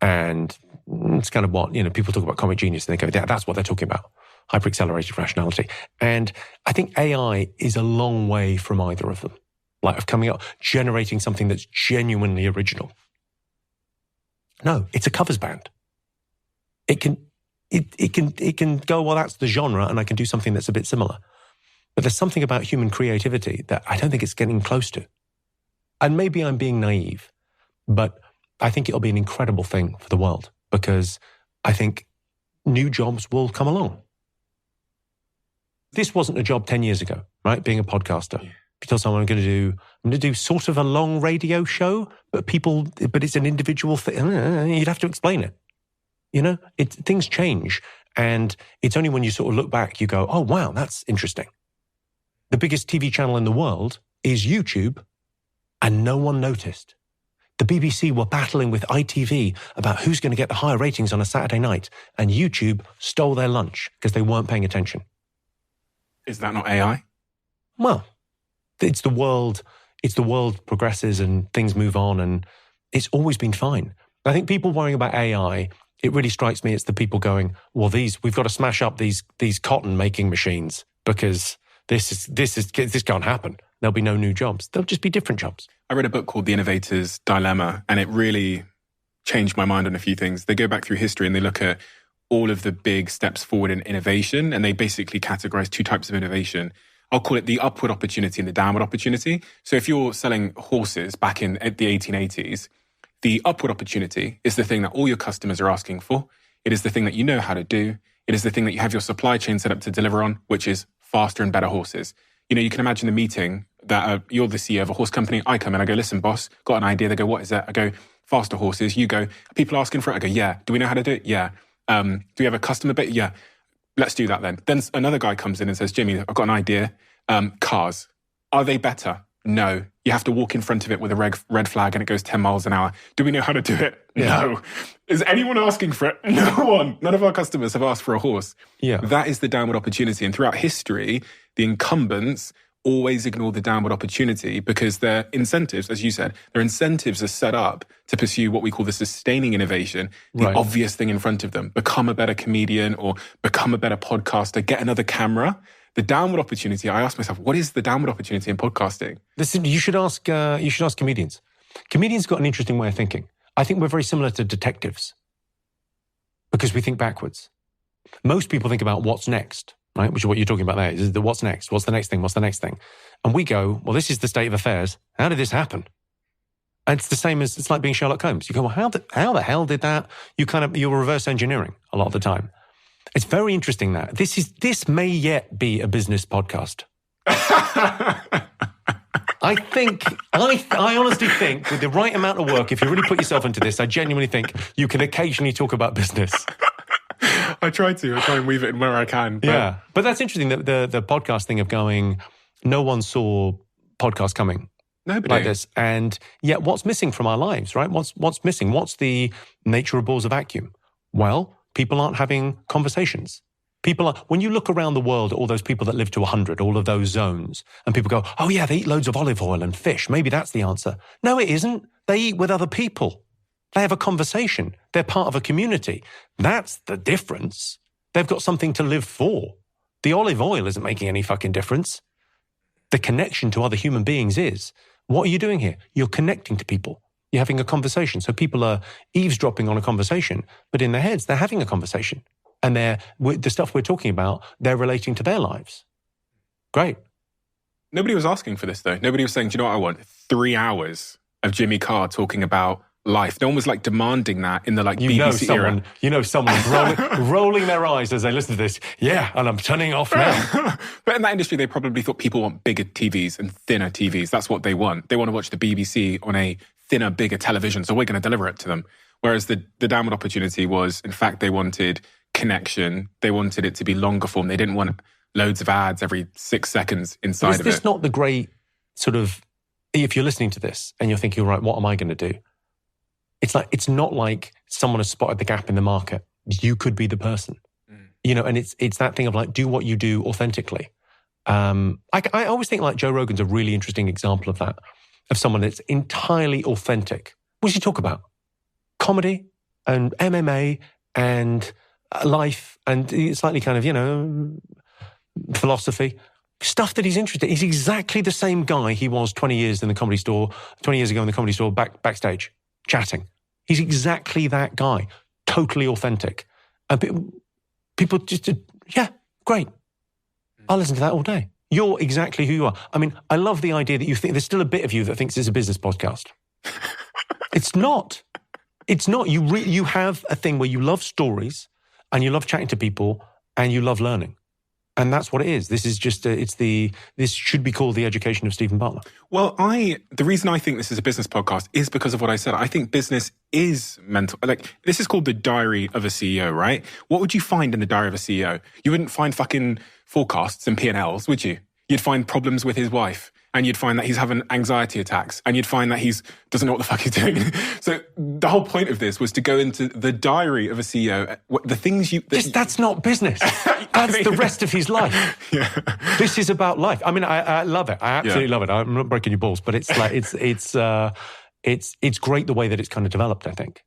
And it's kind of what, people talk about comic genius and they go, that's what they're talking about, hyper-accelerated rationality. And I think AI is a long way from either of them, like of coming up, generating something that's genuinely original. No, it's a covers band. It can go, well, that's the genre, and I can do something that's a bit similar. But there's something about human creativity that I don't think it's getting close to. And maybe I'm being naive, but I think it'll be an incredible thing for the world because I think new jobs will come along. This wasn't a job 10 years ago, right? Being a podcaster. You tell someone I'm going to do sort of a long radio show, but it's an individual thing. You'd have to explain it. Things change. And it's only when you sort of look back, you go, oh, wow, that's interesting. The biggest TV channel in the world is YouTube, and no one noticed. The BBC were battling with ITV about who's going to get the higher ratings on a Saturday night, and YouTube stole their lunch because they weren't paying attention. Is that not AI? Well, it's the world. It's the world progresses and things move on, and it's always been fine. I think people worrying about AI, it really strikes me it's the people going, well, we've got to smash up these cotton making machines because this can't happen. There'll be no new jobs. There'll just be different jobs. I read a book called The Innovator's Dilemma, and it really changed my mind on a few things. They go back through history and they look at all of the big steps forward in innovation, and they basically categorize 2 types of innovation. I'll call it the upward opportunity and the downward opportunity. So if you're selling horses back in the 1880s, the upward opportunity is the thing that all your customers are asking for. It is the thing that you know how to do. It is the thing that you have your supply chain set up to deliver on, which is faster and better horses. You can imagine the meeting that you're the CEO of a horse company. I come in, I go, listen, boss, got an idea. They go, what is that? I go, faster horses. You go, people asking for it? I go, yeah. Do we know how to do it? Yeah. Do we have a customer base? Yeah. Let's do that then. Then another guy comes in and says, Jimmy, I've got an idea. Cars. Are they better? No. You have to walk in front of it with a red flag and it goes 10 miles an hour. Do we know how to do it? Yeah. No. Is anyone asking for it? No one. None of our customers have asked for a horse. Yeah. That is the downward opportunity. And throughout history, the incumbents always ignore the downward opportunity because their incentives, as you said, their incentives are set up to pursue what we call the sustaining innovation, the obvious thing in front of them. Become a better comedian or become a better podcaster, get another camera. The downward opportunity, I ask myself, what is the downward opportunity in podcasting? Listen, you should ask comedians. Comedians got an interesting way of thinking. I think we're very similar to detectives because we think backwards. Most people think about what's next, right? Which is what you're talking about there. Is the what's next? What's the next thing? What's the next thing? And we go, well, this is the state of affairs. How did this happen? And it's the same as, it's like being Sherlock Holmes. You go, well, how the hell did that? You're reverse engineering a lot of the time. It's very interesting that this may yet be a business podcast. I honestly think with the right amount of work, if you really put yourself into this, I genuinely think you can occasionally talk about business. I try and weave it in where I can. But... Yeah. But that's interesting, the podcast thing of going, no one saw podcasts coming. Nobody. Like this. And yet what's missing from our lives, right? What's missing? What's the nature of balls of vacuum? Well, people aren't having conversations. People are, when you look around the world at all those people that live to 100, all of those zones, and people go, oh yeah, they eat loads of olive oil and fish. Maybe that's the answer. No, it isn't. They eat with other people. They have a conversation. They're part of a community. That's the difference. They've got something to live for. The olive oil isn't making any fucking difference. The connection to other human beings is. What are you doing here? You're connecting to people. You're having a conversation. So people are eavesdropping on a conversation, but in their heads, they're having a conversation. And the stuff we're talking about, they're relating to their lives. Great. Nobody was asking for this, though. Nobody was saying, do you know what I want? 3 hours of Jimmy Carr talking about life. No one was like demanding that in the BBC era. You know someone's rolling their eyes as they listen to this. Yeah, and I'm turning off now. But in that industry, they probably thought people want bigger TVs and thinner TVs. That's what they want. They want to watch the BBC on a thinner, bigger television, so we're going to deliver it to them. Whereas the downward opportunity was, in fact, they wanted connection. They wanted it to be longer form. They didn't want loads of ads every 6 seconds inside of it. Is this not the great sort of, if you're listening to this and you're thinking, right, what am I going to do? It's not like someone has spotted the gap in the market. You could be the person, and it's that thing of like, do what you do authentically. I always think like Joe Rogan's a really interesting example of that, of someone that's entirely authentic. What does he talk about? Comedy and MMA and life and slightly kind of, philosophy, stuff that he's interested in. He's exactly the same guy he was 20 years ago in the comedy store, backstage, chatting. He's exactly that guy, totally authentic. And people just, yeah, great. I'll listen to that all day. You're exactly who you are. I mean, I love the idea that you think, there's still a bit of you that thinks it's a business podcast. It's not. It's not. You have a thing where you love stories and you love chatting to people and you love learning. And that's what it is. This is just, this should be called the education of Stephen Butler. Well, the reason I think this is a business podcast is because of what I said. I think business is mental. Like, this is called the diary of a CEO, right? What would you find in the diary of a CEO? You wouldn't find fucking forecasts and P&Ls, would you? You'd find problems with his wife. And you'd find that he's having anxiety attacks. And you'd find that doesn't know what the fuck he's doing. So the whole point of this was to go into the diary of a CEO. The things that's not business. That's the rest of his life. Yeah. This is about life. I mean, I love it. I absolutely love it. I'm not breaking your balls, but it's like, it's great the way that it's kind of developed, I think.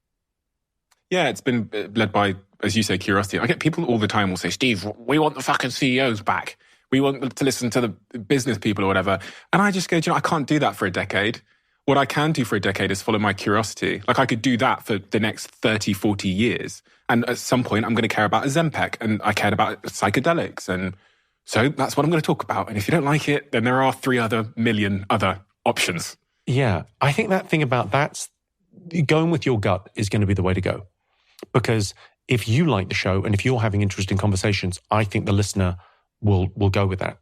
Yeah, it's been led by, as you say, curiosity. I get people all the time will say, Steve, we want the fucking CEOs back. We want to listen to the business people or whatever. And I just go, I can't do that for a decade. What I can do for a decade is follow my curiosity. Like, I could do that for the next 30, 40 years. And at some point, I'm going to care about Ozempic, and I cared about psychedelics. And so that's what I'm going to talk about. And if you don't like it, then there are 3 million other options. Yeah. I think that thing about going with your gut is going to be the way to go. Because if you like the show and if you're having interesting conversations, I think the listener will go with that.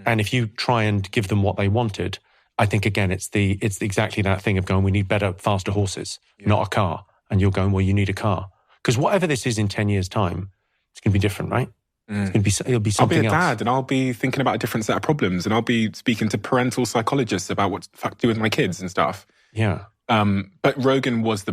And if you try and give them what they wanted, I think, again, it's exactly that thing of going, we need better, faster horses, not a car. And you're going, well, you need a car. Because whatever this is in 10 years' time, it's going to be different, right? It's going to be, it'll be something else. I'll be a dad and I'll be thinking about a different set of problems and I'll be speaking to parental psychologists about what the fuck to do with my kids and stuff. Yeah. But Rogan was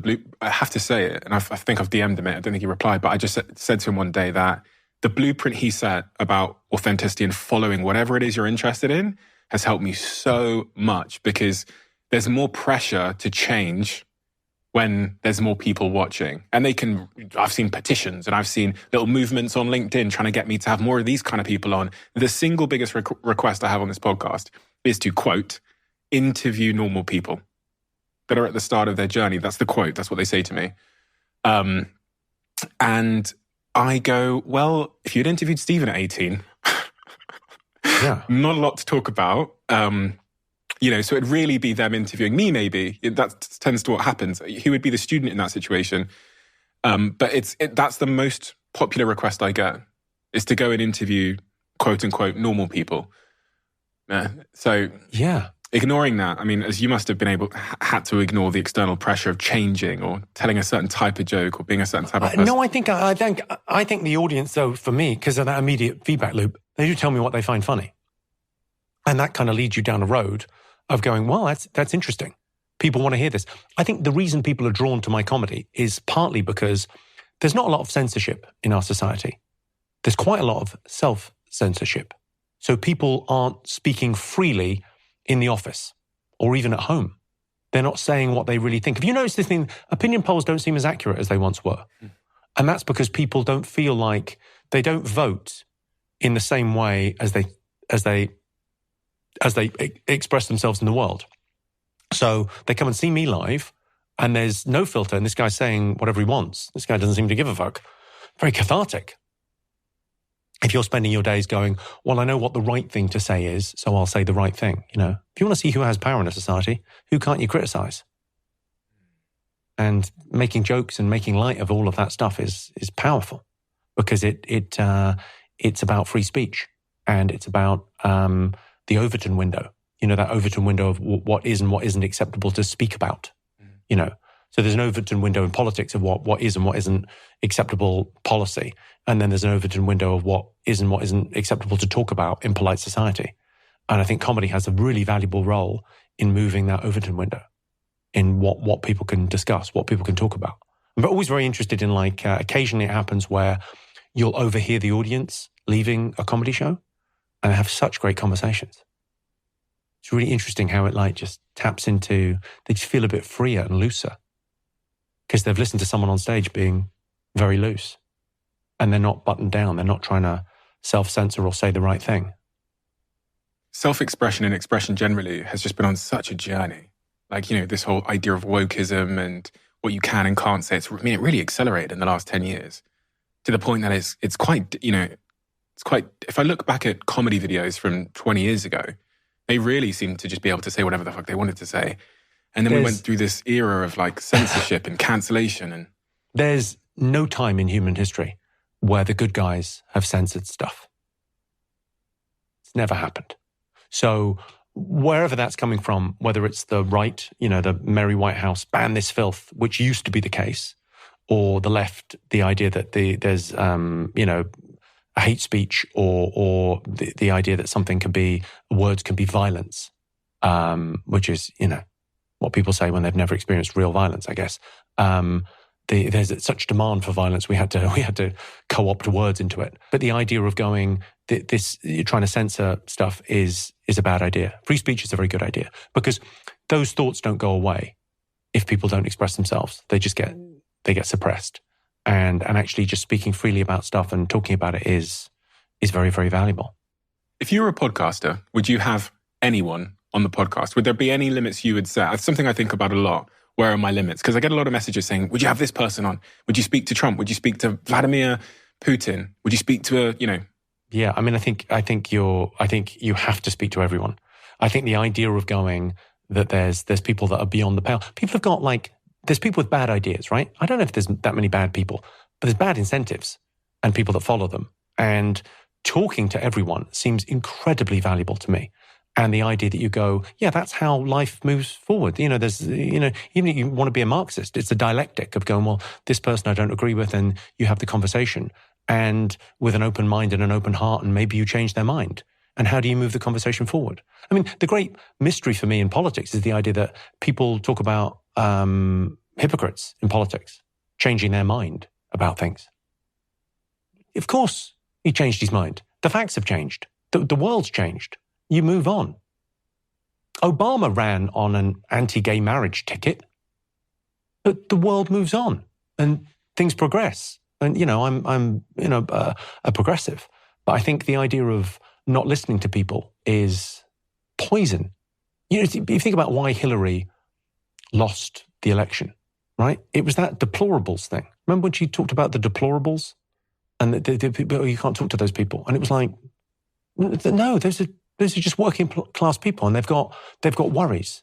I have to say it, and I think I've DM'd him it. I don't think he replied, but I just said to him one day that the blueprint he set about authenticity and following whatever it is you're interested in has helped me so much, because there's more pressure to change when there's more people watching. And I've seen petitions and I've seen little movements on LinkedIn trying to get me to have more of these kind of people on. The single biggest request I have on this podcast is to, quote, interview normal people that are at the start of their journey. That's the quote. That's what they say to me. And I go, well, if you'd interviewed Stephen at 18, not a lot to talk about. So it'd really be them interviewing me, maybe. That tends to what happens. Who would be the student in that situation? But that's the most popular request I get, is to go and interview, quote unquote, normal people. Ignoring that, I mean, as you must have had to ignore the external pressure of changing or telling a certain type of joke or being a certain type of person. No, I think the audience, though, for me, because of that immediate feedback loop, they do tell me what they find funny. And that kind of leads you down a road of going, well, that's interesting. People want to hear this. I think the reason people are drawn to my comedy is partly because there's not a lot of censorship in our society. there's quite a lot of self-censorship. So people aren't speaking freely in the office or even at home. They're not saying what they really think. Have you noticed this thing? Opinion polls don't seem as accurate as they once were. And that's because people don't feel like they don't vote in the same way as they express themselves in the world. So they come and see me live and there's no filter and this guy's saying whatever he wants. This guy doesn't seem to give a fuck. Very cathartic. If you're spending your days going, well, I know what the right thing to say is, so I'll say the right thing. You know, if you want to see who has power in a society, who can't you criticize? And making jokes and making light of all of that stuff is powerful because it's about free speech and it's about the Overton window. You know, that Overton window of what is and what isn't acceptable to speak about. You know, so there's an Overton window in politics of what is and what isn't acceptable policy, and then there's an Overton window of what is and what isn't acceptable to talk about in polite society. And I think comedy has a really valuable role in moving that Overton window, in what people can discuss, what people can talk about. I'm always very interested in occasionally it happens where you'll overhear the audience leaving a comedy show and they have such great conversations. It's really interesting how it just taps into, they just feel a bit freer and looser because they've listened to someone on stage being very loose and they're not buttoned down. They're not trying to self-censor or say the right thing. Self-expression and expression generally has just been on such a journey. Like, you know, this whole idea of wokeism and what you can and can't say. It really accelerated in the last 10 years to the point that it's quite, you know, if I look back at comedy videos from 20 years ago, they really seemed to just be able to say whatever the fuck they wanted to say. And then we went through this era of censorship and cancellation. And there's no time in human history where the good guys have censored stuff. It's never happened. So wherever that's coming from, whether it's the right, you know, the Merry White House, ban this filth, which used to be the case, or the left, the idea that there's, you know, a hate speech or the idea that words can be violence, which is, you know, what people say when they've never experienced real violence, I guess. There's such demand for violence, we had to co-opt words into it. But the idea of going, you're trying to censor stuff is a bad idea. Free speech is a very good idea because those thoughts don't go away if people don't express themselves. They get suppressed. And actually just speaking freely about stuff and talking about it is very, very valuable. If you were a podcaster, would you have anyone on the podcast? Would there be any limits you would set? That's something I think about a lot. Where are my limits? Because I get a lot of messages saying, would you have this person on? Would you speak to Trump? Would you speak to Vladimir Putin? Would you speak to Yeah, I mean, I think you have to speak to everyone. I think the idea of going that there's people that are beyond the pale. People have got there's people with bad ideas, right? I don't know if there's that many bad people, but there's bad incentives and people that follow them. And talking to everyone seems incredibly valuable to me. And the idea that you go, yeah, that's how life moves forward. You know, even if you want to be a Marxist, it's a dialectic of going, well, this person I don't agree with, and you have the conversation. And with an open mind and an open heart, and maybe you change their mind. And how do you move the conversation forward? I mean, the great mystery for me in politics is the idea that people talk about hypocrites in politics changing their mind about things. Of course, he changed his mind. The facts have changed. The world's changed. You move on. Obama ran on an anti-gay marriage ticket, but the world moves on and things progress. And, you know, I'm a progressive, but I think the idea of not listening to people is poison. You know, if you think about why Hillary lost the election, right? It was that deplorables thing. Remember when she talked about the deplorables and the people, you can't talk to those people. And it was like, no, those are just working class people and they've got worries.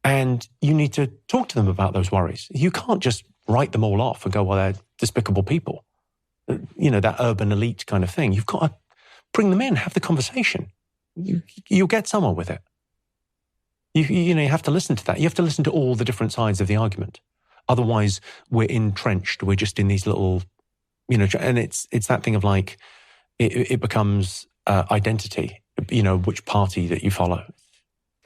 And you need to talk to them about those worries. You can't just write them all off and go, well, they're despicable people. You know, that urban elite kind of thing. You've got to bring them in, have the conversation. You'll get somewhere with it. You have to listen to that. You have to listen to all the different sides of the argument. Otherwise, we're entrenched. We're just in these little, you know, and it's that thing of like, it becomes identity, you know, which party that you follow.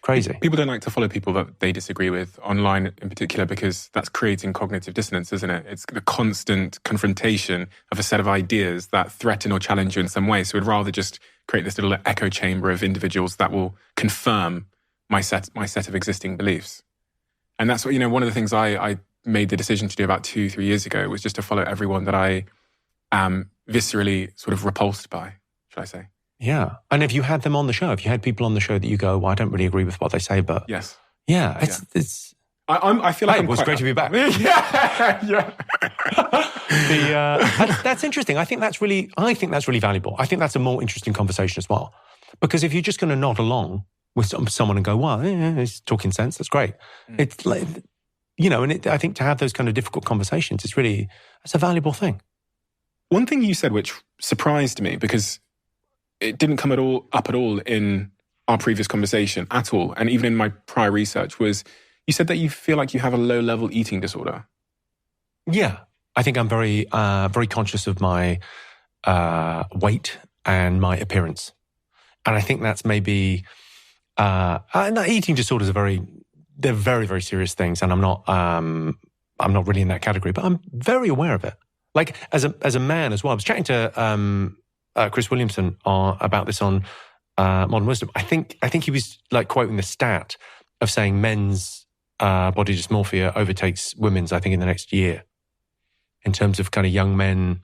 Crazy. People don't like to follow people that they disagree with online in particular because that's creating cognitive dissonance, isn't it? It's the constant confrontation of a set of ideas that threaten or challenge you in some way. So we'd rather just create this little echo chamber of individuals that will confirm my set of existing beliefs. And that's what, one of the things I made the decision to do about 2-3 years ago was just to follow everyone that I am viscerally sort of repulsed by, should I say. Yeah. And if you had them on the show, if you had people on the show that you go, well, I don't really agree with what they say, but... Yes. Yeah. I feel like it was great to be back. yeah. That's interesting. I think that's really valuable. I think that's a more interesting conversation as well. Because if you're just going to nod along with someone and go, well, he's talking sense, that's great. It's like, I think to have those kind of difficult conversations, it's a valuable thing. One thing you said which surprised me because it didn't come up at all in our previous conversation at all, and even in my prior research, was you said that you feel like you have a low-level eating disorder. Yeah. I think I'm very, very conscious of my weight and my appearance. And I think that's maybe... eating disorders they're very, very serious things, and I'm not really in that category, but I'm very aware of it. Like as a man as well. I was chatting to Chris Williamson about this on Modern Wisdom. I think he was like quoting the stat of saying men's body dysmorphia overtakes women's, I think, in the next year, in terms of kind of young men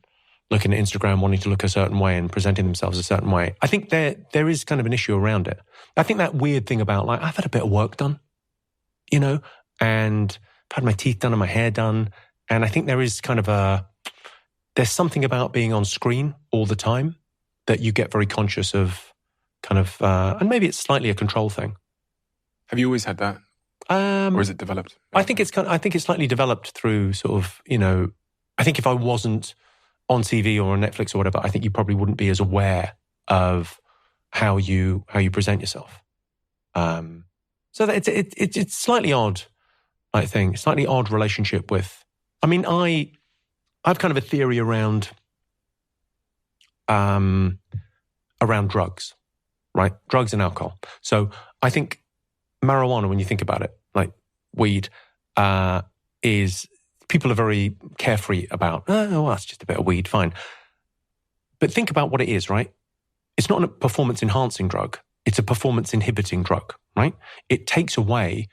looking at Instagram, wanting to look a certain way and presenting themselves a certain way. I think there is kind of an issue around it. I think that weird thing about, like, I've had a bit of work done, and I've had my teeth done and my hair done. And I think there is kind of there's something about being on screen all the time that you get very conscious of kind of, and maybe it's slightly a control thing. Have you always had that? Or is it developed? I think it's slightly developed through sort of, I think if I wasn't on TV or on Netflix or whatever, I think you probably wouldn't be as aware of how you present yourself. So that it's slightly odd, I think, slightly odd relationship with. I mean, I've kind of a theory around drugs, right? Drugs and alcohol. So I think marijuana, when you think about it, like weed, is people are very carefree about, that's just a bit of weed, fine. But think about what it is, right? It's not a performance-enhancing drug. It's a performance-inhibiting drug, right? It takes away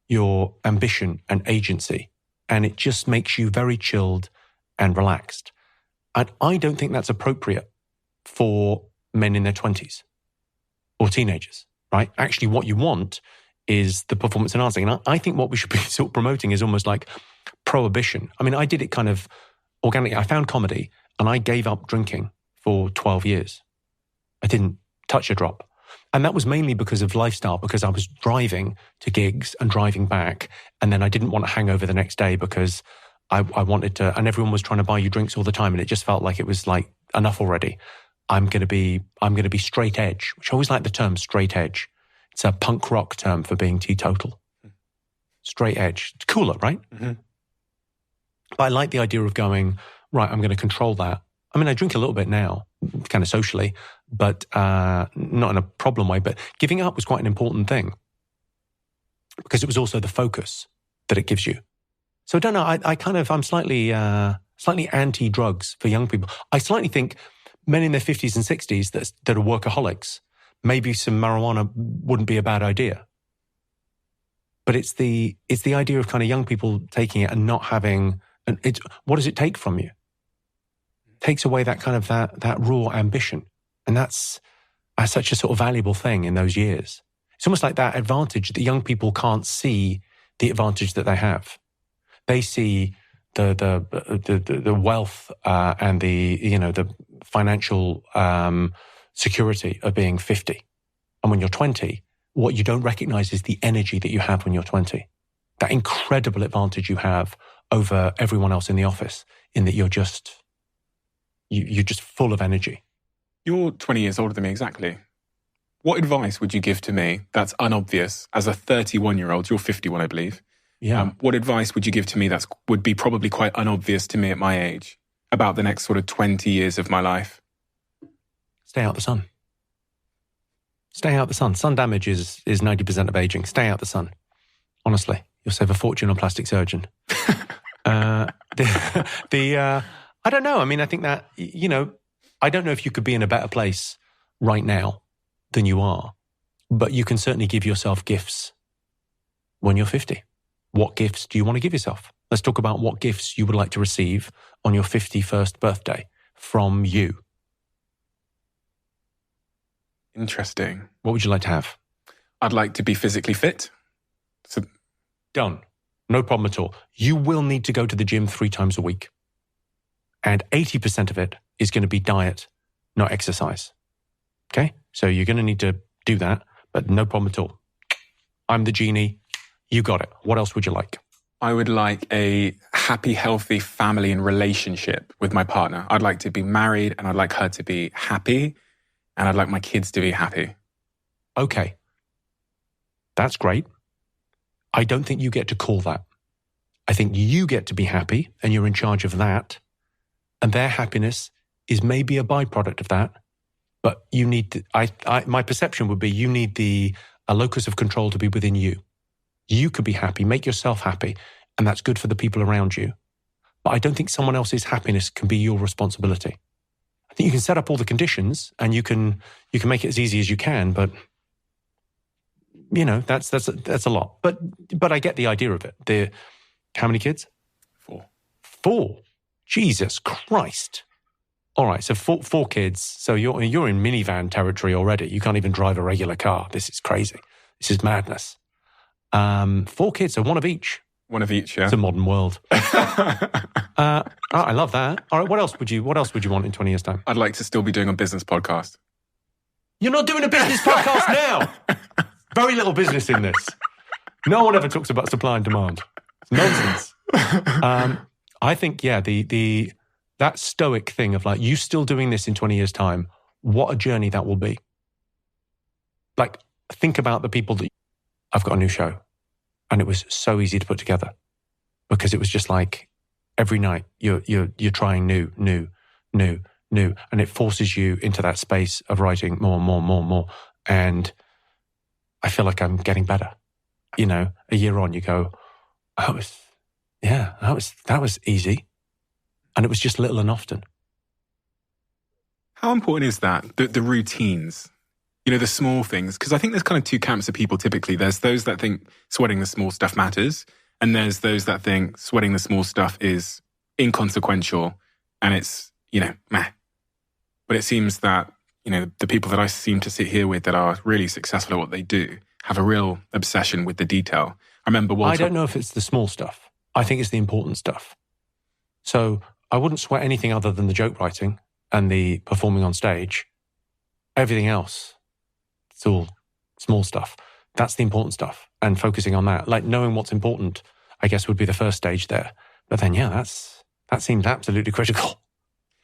your ambition and agency, and it just makes you very chilled and relaxed. And I don't think that's appropriate for men in their 20s or teenagers, right? Actually, what you want is the performance enhancing. And I think what we should be sort of promoting is almost like prohibition. I mean, I did it kind of organically. I found comedy and I gave up drinking for 12 years. I didn't touch a drop. And that was mainly because of lifestyle, because I was driving to gigs and driving back. And then I didn't want a hangover the next day because I wanted to, and everyone was trying to buy you drinks all the time. And it just felt like it was like enough already. I'm going to be straight edge, which I always like the term straight edge. It's a punk rock term for being teetotal. Straight edge. It's cooler, right? Mm-hmm. But I like the idea of going, right, I'm going to control that. I mean, I drink a little bit now, kind of socially, but not in a problem way. But giving up was quite an important thing because it was also the focus that it gives you. So I don't know, I'm slightly anti-drugs for young people. I slightly think men in their 50s and 60s that are workaholics, maybe some marijuana wouldn't be a bad idea. But it's the idea of kind of young people taking it and not having, what does it take from you? It takes away that kind of that raw ambition. And that's such a sort of valuable thing in those years. It's almost like that advantage that young people can't see the advantage that they have. They see the wealth and the financial security of being 50. And when you're 20, what you don't recognize is the energy that you have when you're 20. That incredible advantage you have over everyone else in the office, in that you're just full of energy. You're 20 years older than me, exactly. What advice would you give to me that's unobvious as a 31-year-old? You're 51, I believe. Yeah. What advice would you give to me that would be probably quite unobvious to me at my age about the next sort of 20 years of my life? Stay out of the sun. Stay out the sun. Sun damage is 90% of aging. Stay out the sun. Honestly, you'll save a fortune on plastic surgeon. I don't know. I mean, I think that, I don't know if you could be in a better place right now than you are, but you can certainly give yourself gifts when you're 50. What gifts do you want to give yourself? Let's talk about what gifts you would like to receive on your 51st birthday from you. Interesting. What would you like to have? I'd like to be physically fit. So Done. No problem at all. You will need to go to the gym 3 times a week. And 80% of it is going to be diet, not exercise. Okay? So you're going to need to do that, but no problem at all. I'm the genie. You got it. What else would you like? I would like a happy, healthy family and relationship with my partner. I'd like to be married and I'd like her to be happy and I'd like my kids to be happy. Okay. That's great. I don't think you get to call that. I think you get to be happy and you're in charge of that. And their happiness is maybe a byproduct of that. But you need to, my perception would be you need a locus of control to be within you. You could be happy, make yourself happy, and that's good for the people around you. But I don't think someone else's happiness can be your responsibility. I think you can set up all the conditions and you can make it as easy as you can, but that's a lot. But I get the idea of it. How many kids? 4. 4. Jesus Christ. All right, so four kids. So you're in minivan territory already. You can't even drive a regular car. This is crazy. This is madness. 4 kids, so one of each. One of each, yeah. It's a modern world. I love that. All right, what else would you want in 20 years' time? I'd like to still be doing a business podcast. You're not doing a business podcast now. Very little business in this. No one ever talks about supply and demand. It's nonsense. I think, yeah, that stoic thing of like, you still doing this in 20 years' time, what a journey that will be. Like, think about the people that I've got a new show and it was so easy to put together because it was just like every night you're trying new, and it forces you into that space of writing more. And I feel like I'm getting better. A year on you go, that was easy. And it was just little and often. How important is that? The routines, the small things? Because I think there's kind of 2 camps of people typically. There's those that think sweating the small stuff matters. And there's those that think sweating the small stuff is inconsequential and it's, meh. But it seems that, the people that I seem to sit here with that are really successful at what they do have a real obsession with the detail. I remember Walter... I don't know if it's the small stuff. I think it's the important stuff. So I wouldn't sweat anything other than the joke writing and the performing on stage. Everything else, it's all small stuff. That's the important stuff. And focusing on that, like knowing what's important, I guess would be the first stage there. But then, yeah, that seems absolutely critical.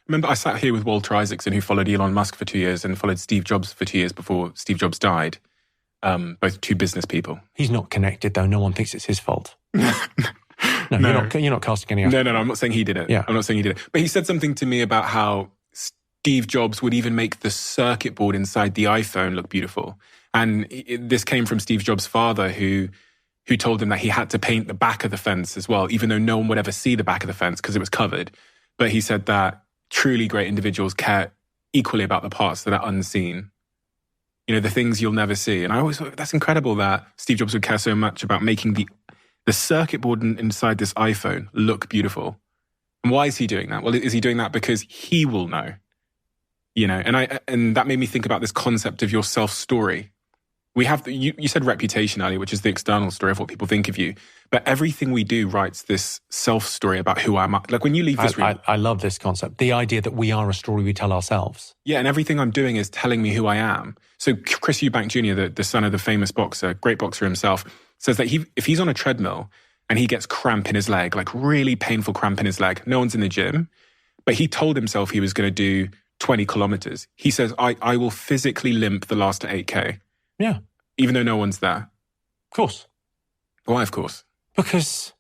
Remember, I sat here with Walter Isaacson, who followed Elon Musk for 2 years and followed Steve Jobs for 2 years before Steve Jobs died. Both 2 business people. He's not connected, though. No one thinks it's his fault. No. You're not casting any... No, I'm not saying he did it. Yeah. I'm not saying he did it. But he said something to me about how Steve Jobs would even make the circuit board inside the iPhone look beautiful. And this came from Steve Jobs' father, who told him that he had to paint the back of the fence as well, even though no one would ever see the back of the fence because it was covered. But he said that truly great individuals care equally about the parts that are unseen. The things you'll never see. And I always thought that's incredible that Steve Jobs would care so much about making the circuit board inside this iPhone look beautiful. And why is he doing that? Well, is he doing that because he will know? And that made me think about this concept of your self-story. We have, you said reputation earlier, which is the external story of what people think of you. But everything we do writes this self-story about who I am. Like when you leave this room... I love this concept. The idea that we are a story we tell ourselves. Yeah, and everything I'm doing is telling me who I am. So Chris Eubank Jr., the son of the famous boxer, great boxer himself, says that if he's on a treadmill and he gets cramp in his leg, like really painful cramp in his leg, no one's in the gym, but he told himself he was going to do 20 kilometers. He says, I will physically limp the last 8K. Yeah. Even though no one's there. Of course. Why, of course? Because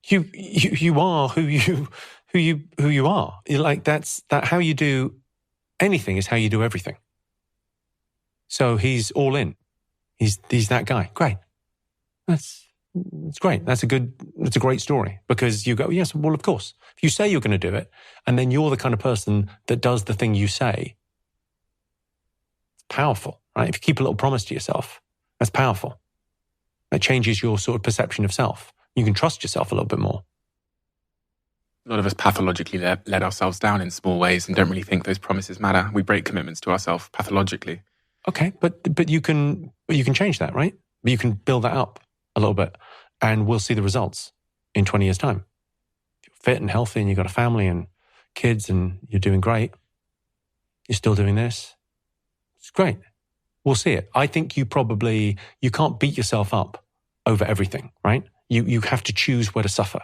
you are who you are. Like that how you do anything is how you do everything. So he's all in. He's that guy. Great. That's great. That's a great story, because you go, yes, well, of course. If you say you're going to do it, and then you're the kind of person that does the thing you say, it's powerful, right? If you keep a little promise to yourself, that's powerful. That changes your sort of perception of self. You can trust yourself a little bit more. A lot of us pathologically let ourselves down in small ways and don't really think those promises matter. We break commitments to ourselves pathologically. Okay, but you can change that, right? You can build that up a little bit, and we'll see the results in 20 years' time. If you're fit and healthy and you've got a family and kids and you're doing great, you're still doing this, it's great. We'll see it. I think you can't beat yourself up over everything, right? You have to choose where to suffer.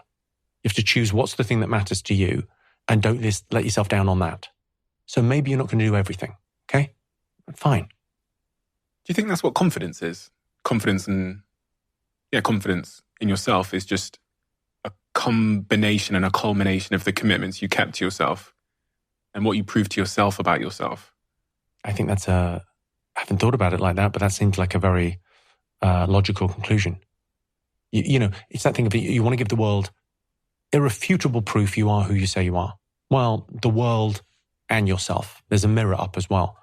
You have to choose what's the thing that matters to you, and don't just let yourself down on that. So maybe you're not going to do everything, okay? Fine. Do you think that's what confidence is? Confidence in yourself is just a combination and a culmination of the commitments you kept to yourself and what you proved to yourself about yourself. I think I haven't thought about it like that, but that seems like a very logical conclusion. You know, it's that thing of you want to give the world irrefutable proof you are who you say you are. Well, the world and yourself. There's a mirror up as well.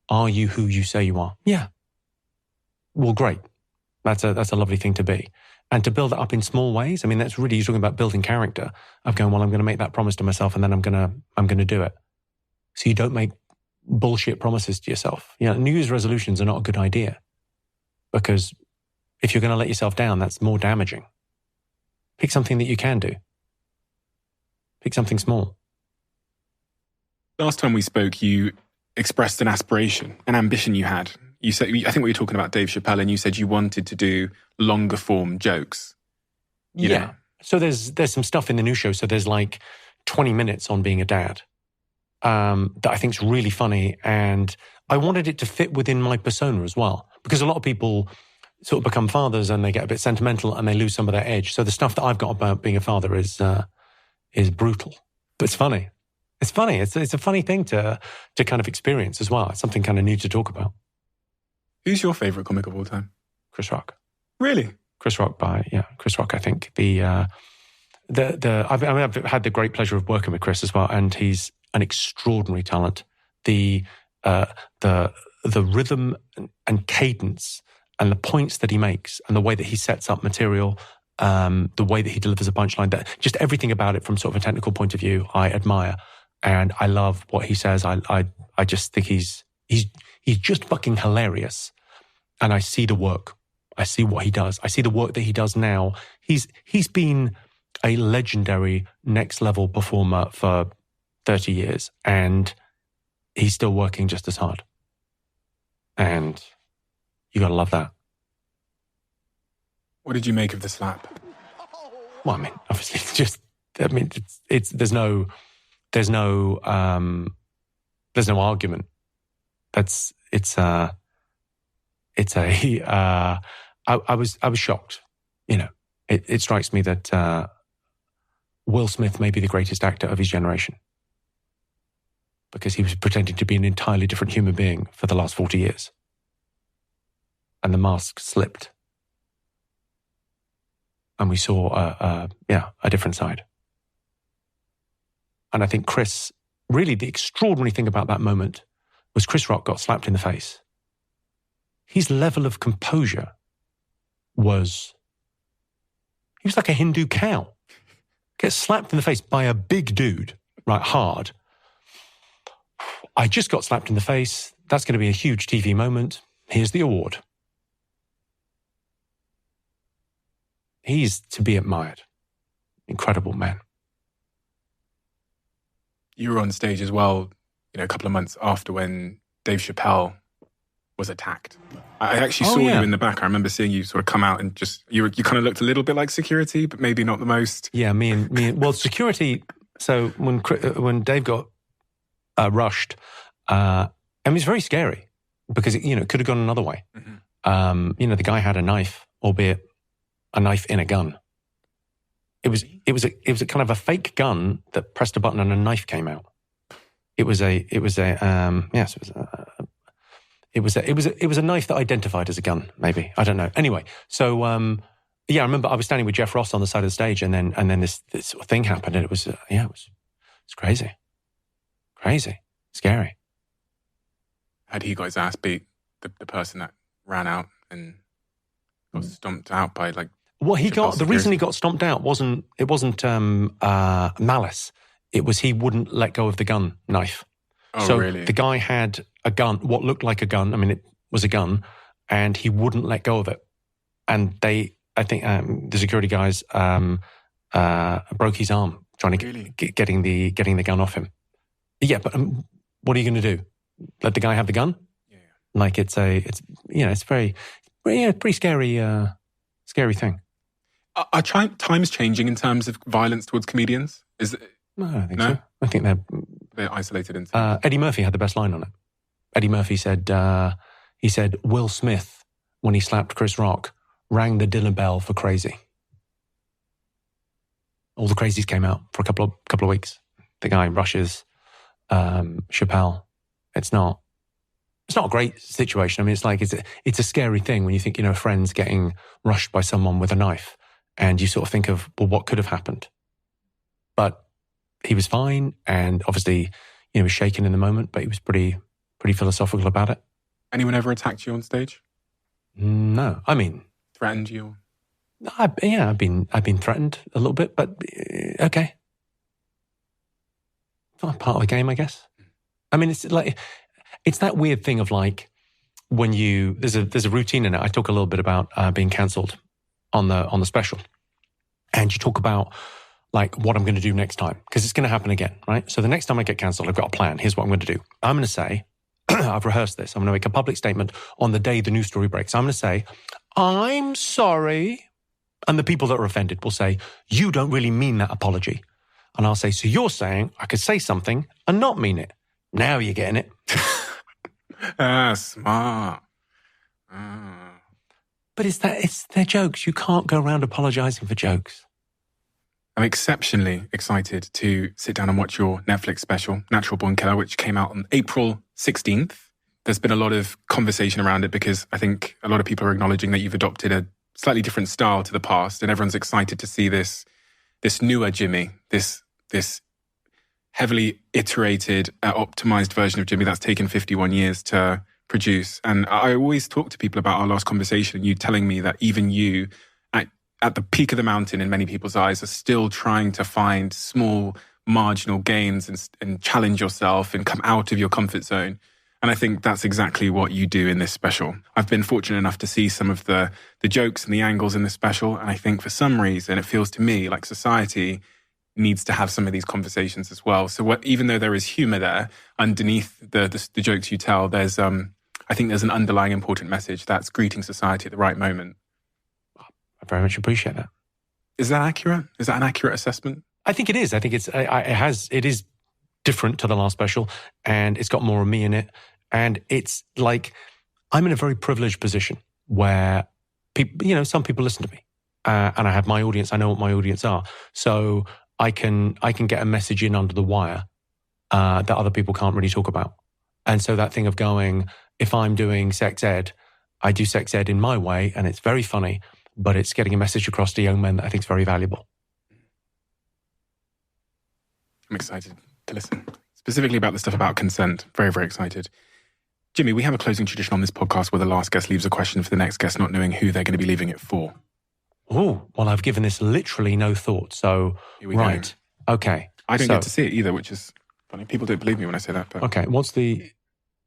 Are you who you say you are? Yeah. Well, great. That's a lovely thing to be. And to build it up in small ways, I mean, that's really, you're talking about building character, of going, well, I'm going to make that promise to myself and then I'm going to do it. So you don't make bullshit promises to yourself. You know, New Year's resolutions are not a good idea, because if you're going to let yourself down, that's more damaging. Pick something that you can do. Pick something small. Last time we spoke, you expressed an aspiration, an ambition you had. You said, I think we were talking about Dave Chapelle, and you said you wanted to do longer form jokes. You know? So there's some stuff in the new show. So there's like 20 minutes on being a dad that I think is really funny. And I wanted it to fit within my persona as well, because a lot of people sort of become fathers and they get a bit sentimental and they lose some of their edge. So the stuff that I've got about being a father is brutal, but it's funny. It's funny. It's a funny thing to kind of experience as well. It's something kind of new to talk about. Who's your favourite comic of all time? Chris Rock. Really? Chris Rock, I think. I've had the great pleasure of working with Chris as well, and he's an extraordinary talent. The rhythm and cadence and the points that he makes and the way that he sets up material, the way that he delivers a punchline, that just everything about it from sort of a technical point of view, I admire. And I love what he says. I just think he's just fucking hilarious. And I see the work. I see what he does. I see the work that he does now. He's been a legendary next level performer for 30 years, and he's still working just as hard. And you got to love that. What did you make of the slap? Well, I mean, obviously, there's no argument. I was shocked. You know, it strikes me that Will Smith may be the greatest actor of his generation, because he was pretending to be an entirely different human being for the last 40 years. And the mask slipped. And we saw a different side. And I think really the extraordinary thing about that moment was Chris Rock got slapped in the face. His level of composure he was like a Hindu cow. Gets slapped in the face by a big dude, right, hard. I just got slapped in the face. That's going to be a huge TV moment. Here's the award. He's to be admired. Incredible man. You were on stage as well, a couple of months after when Dave Chapelle was attacked. I actually saw you in the back. I remember seeing you sort of come out and just, you kind of looked a little bit like security, but maybe not the most. Yeah, me and well, security. So when Dave got rushed, and it was very scary because it could have gone another way. Mm-hmm. The guy had a knife, albeit a knife in a gun. It was a kind of a fake gun that pressed a button and a knife came out. It was a It was a knife that identified as a gun, maybe. I don't know. Anyway, so I remember I was standing with Jeff Ross on the side of the stage, and then this sort of thing happened, and it was it's crazy, scary. Had he got his ass beat, the person that ran out and got stomped out by like? What he got, the reason he got stomped out wasn't malice. It was he wouldn't let go of the gun knife. Oh, so really? The guy had a gun, what looked like a gun. I mean, it was a gun, and he wouldn't let go of it. And I think the security guys broke his arm trying to getting the gun off him. Yeah, but what are you going to do? Let the guy have the gun? Yeah. Like it's very, pretty scary thing. Are times changing in terms of violence towards comedians? No, I don't think so. I think they're isolated into. Eddie Murphy had the best line on it. Eddie Murphy said, Will Smith, when he slapped Chris Rock, rang the dinner bell for Crazy. All the crazies came out for a couple of weeks. The guy rushes Chapelle. It's not a great situation. I mean, it's like it's a scary thing when you think, a friend's getting rushed by someone with a knife, and you sort of think of, well, what could have happened? But he was fine, and obviously, he was shaken in the moment, but he was pretty philosophical about it. Anyone ever attacked you on stage? No, I mean, threatened you? I've been threatened a little bit, but okay, it's not part of the game, I guess. I mean, it's that weird thing of like when there's a routine in it. I talk a little bit about being cancelled on the special, and you talk about like what I'm going to do next time, because it's going to happen again, right? So the next time I get cancelled, I've got a plan. Here's what I'm going to do. I'm going to say, I've rehearsed this. I'm going to make a public statement on the day the news story breaks. I'm going to say, I'm sorry. And the people that are offended will say, you don't really mean that apology. And I'll say, so you're saying I could say something and not mean it. Now you're getting it. Smart. But it's their jokes. You can't go around apologizing for jokes. I'm exceptionally excited to sit down and watch your Netflix special, Natural Born Killer, which came out on April 16th. There's been a lot of conversation around it because I think a lot of people are acknowledging that you've adopted a slightly different style to the past, and everyone's excited to see this newer Jimmy, this heavily iterated, optimized version of Jimmy that's taken 51 years to produce. And I always talk to people about our last conversation, and you telling me that even you, at the peak of the mountain in many people's eyes, are still trying to find small marginal gains and challenge yourself and come out of your comfort zone. And I think that's exactly what you do in this special. I've been fortunate enough to see some of the jokes and the angles in this special. And I think for some reason, it feels to me like society needs to have some of these conversations as well. So even though there is humor there, underneath the jokes you tell, there's I think there's an underlying important message that's greeting society at the right moment. I very much appreciate that. Is that accurate? Is that an accurate assessment? I think it is. I think it is different to the last special, and it's got more of me in it. And it's like, I'm in a very privileged position where people, some people listen to me, and I have my audience. I know what my audience are. So I can get a message in under the wire, that other people can't really talk about. And so that thing of going, if I'm doing sex ed, I do sex ed in my way, and it's very funny, but it's getting a message across to young men that I think is very valuable. I'm excited to listen. Specifically about the stuff about consent. Very, very excited. Jimmy, we have a closing tradition on this podcast where the last guest leaves a question for the next guest, not knowing who they're going to be leaving it for. Oh, well, I've given this literally no thought. So, right. Go. Okay. I don't get to see it either, which is funny. People don't believe me when I say that. But okay.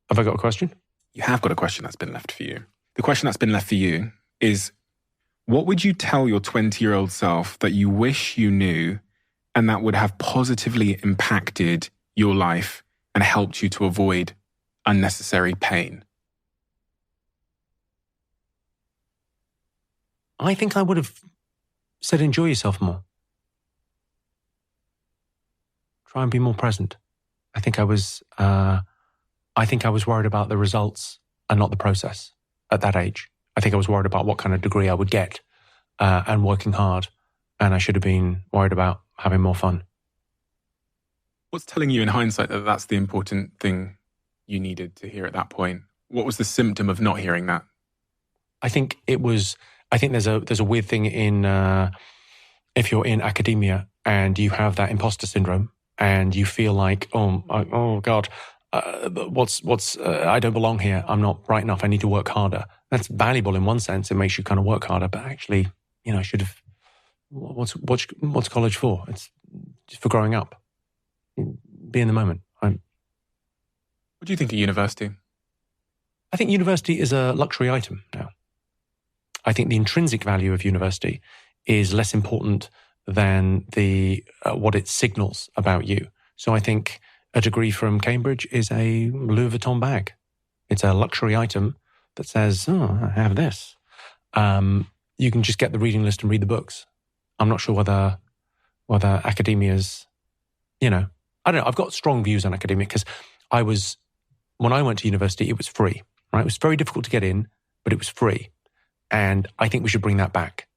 Have I got a question? You have got a question that's been left for you. The question that's been left for you is, what would you tell your 20-year-old self that you wish you knew and that would have positively impacted your life and helped you to avoid unnecessary pain? I think I would have said enjoy yourself more. Try and be more present. I think I was worried about the results and not the process at that age. I think I was worried about what kind of degree I would get and working hard. And I should have been worried about having more fun. What's telling you in hindsight that that's the important thing you needed to hear at that point? What was the symptom of not hearing that? I think there's a weird thing in if you're in academia and you have that imposter syndrome and you feel like, oh God, I don't belong here. I'm not bright enough. I need to work harder. That's valuable in one sense. It makes you kind of work harder, but actually, I should have. What's college for? It's just for growing up. Be in the moment. What do you think of university? I think university is a luxury item now. I think the intrinsic value of university is less important than the what it signals about you. So I think a degree from Cambridge is a Louis Vuitton bag. It's a luxury item that says, I have this. You can just get the reading list and read the books. I'm not sure whether academia's, I don't know. I've got strong views on academia because when I went to university, it was free, right? It was very difficult to get in, but it was free. And I think we should bring that back.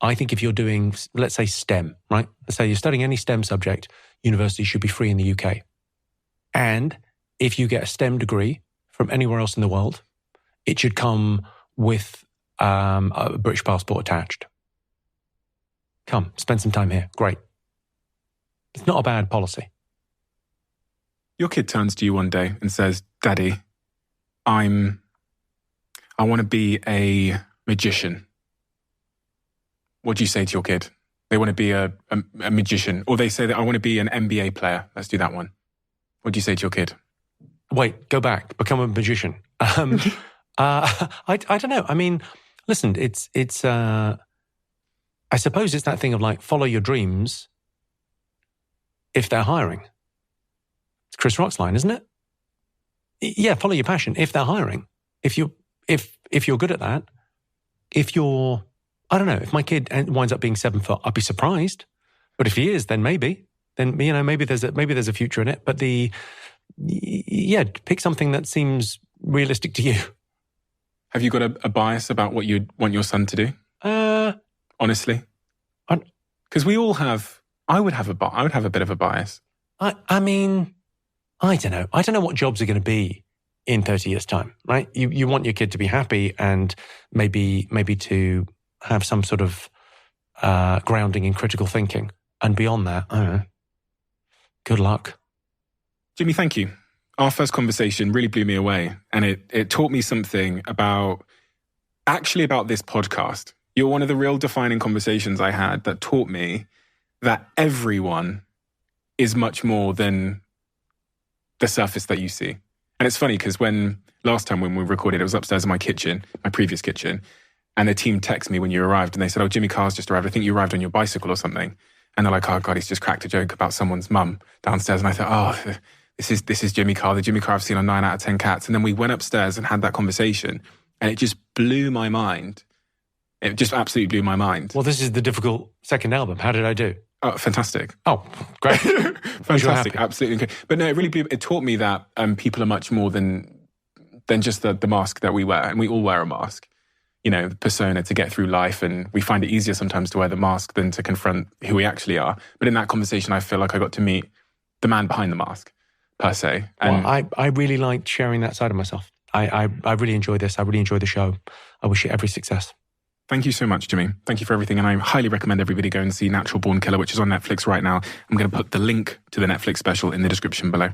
I think if you're doing, let's say STEM, right? Let's say you're studying any STEM subject, university should be free in the UK. And if you get a STEM degree from anywhere else in the world, it should come with a British passport attached. Come, spend some time here. Great. It's not a bad policy. Your kid turns to you one day and says, Daddy, I want to be a magician. What do you say to your kid? They want to be a magician. Or they say that I want to be an NBA player. Let's do that one. What do you say to your kid? Wait, go back. Become a magician. I don't know. I mean, listen, it's I suppose it's that thing of like, follow your dreams if they're hiring. It's Chris Rock's line, isn't it? Yeah, follow your passion if they're hiring. If you're good at that, I don't know, if my kid winds up being 7 foot, I'd be surprised. But if he is, then maybe there's a future in it. But pick something that seems realistic to you. Have you got a bias about what you'd want your son to do? Honestly, because we all have. I would have a bit of a bias. I mean, I don't know. I don't know what jobs are going to be in 30 years' time, right? You want your kid to be happy and maybe to have some sort of grounding in critical thinking. And beyond that, I don't know. Good luck. Jimmy, thank you. Our first conversation really blew me away. And it taught me something about this podcast. You're one of the real defining conversations I had that taught me that everyone is much more than the surface that you see. And it's funny because last time when we recorded, it was upstairs in my kitchen, my previous kitchen, and the team texted me when you arrived and they said, Jimmy Carr's just arrived. I think you arrived on your bicycle or something. And they're like, oh God, he's just cracked a joke about someone's mum downstairs. And I thought, this is Jimmy Carr, the Jimmy Carr I've seen on 9 out of 10 Cats. And then we went upstairs and had that conversation and it just blew my mind. It just absolutely blew my mind. Well, this is the difficult second album. How did I do? Oh, fantastic. Oh, great. Fantastic. Absolutely. But no, it taught me that people are much more than just the mask that we wear. And we all wear a mask, the persona to get through life. And we find it easier sometimes to wear the mask than to confront who we actually are. But in that conversation, I feel like I got to meet the man behind the mask, per se. And well, I really liked sharing that side of myself. I really enjoy this. I really enjoy the show. I wish you every success. Thank you so much, Jimmy. Thank you for everything. And I highly recommend everybody go and see Natural Born Killer, which is on Netflix right now. I'm going to put the link to the Netflix special in the description below.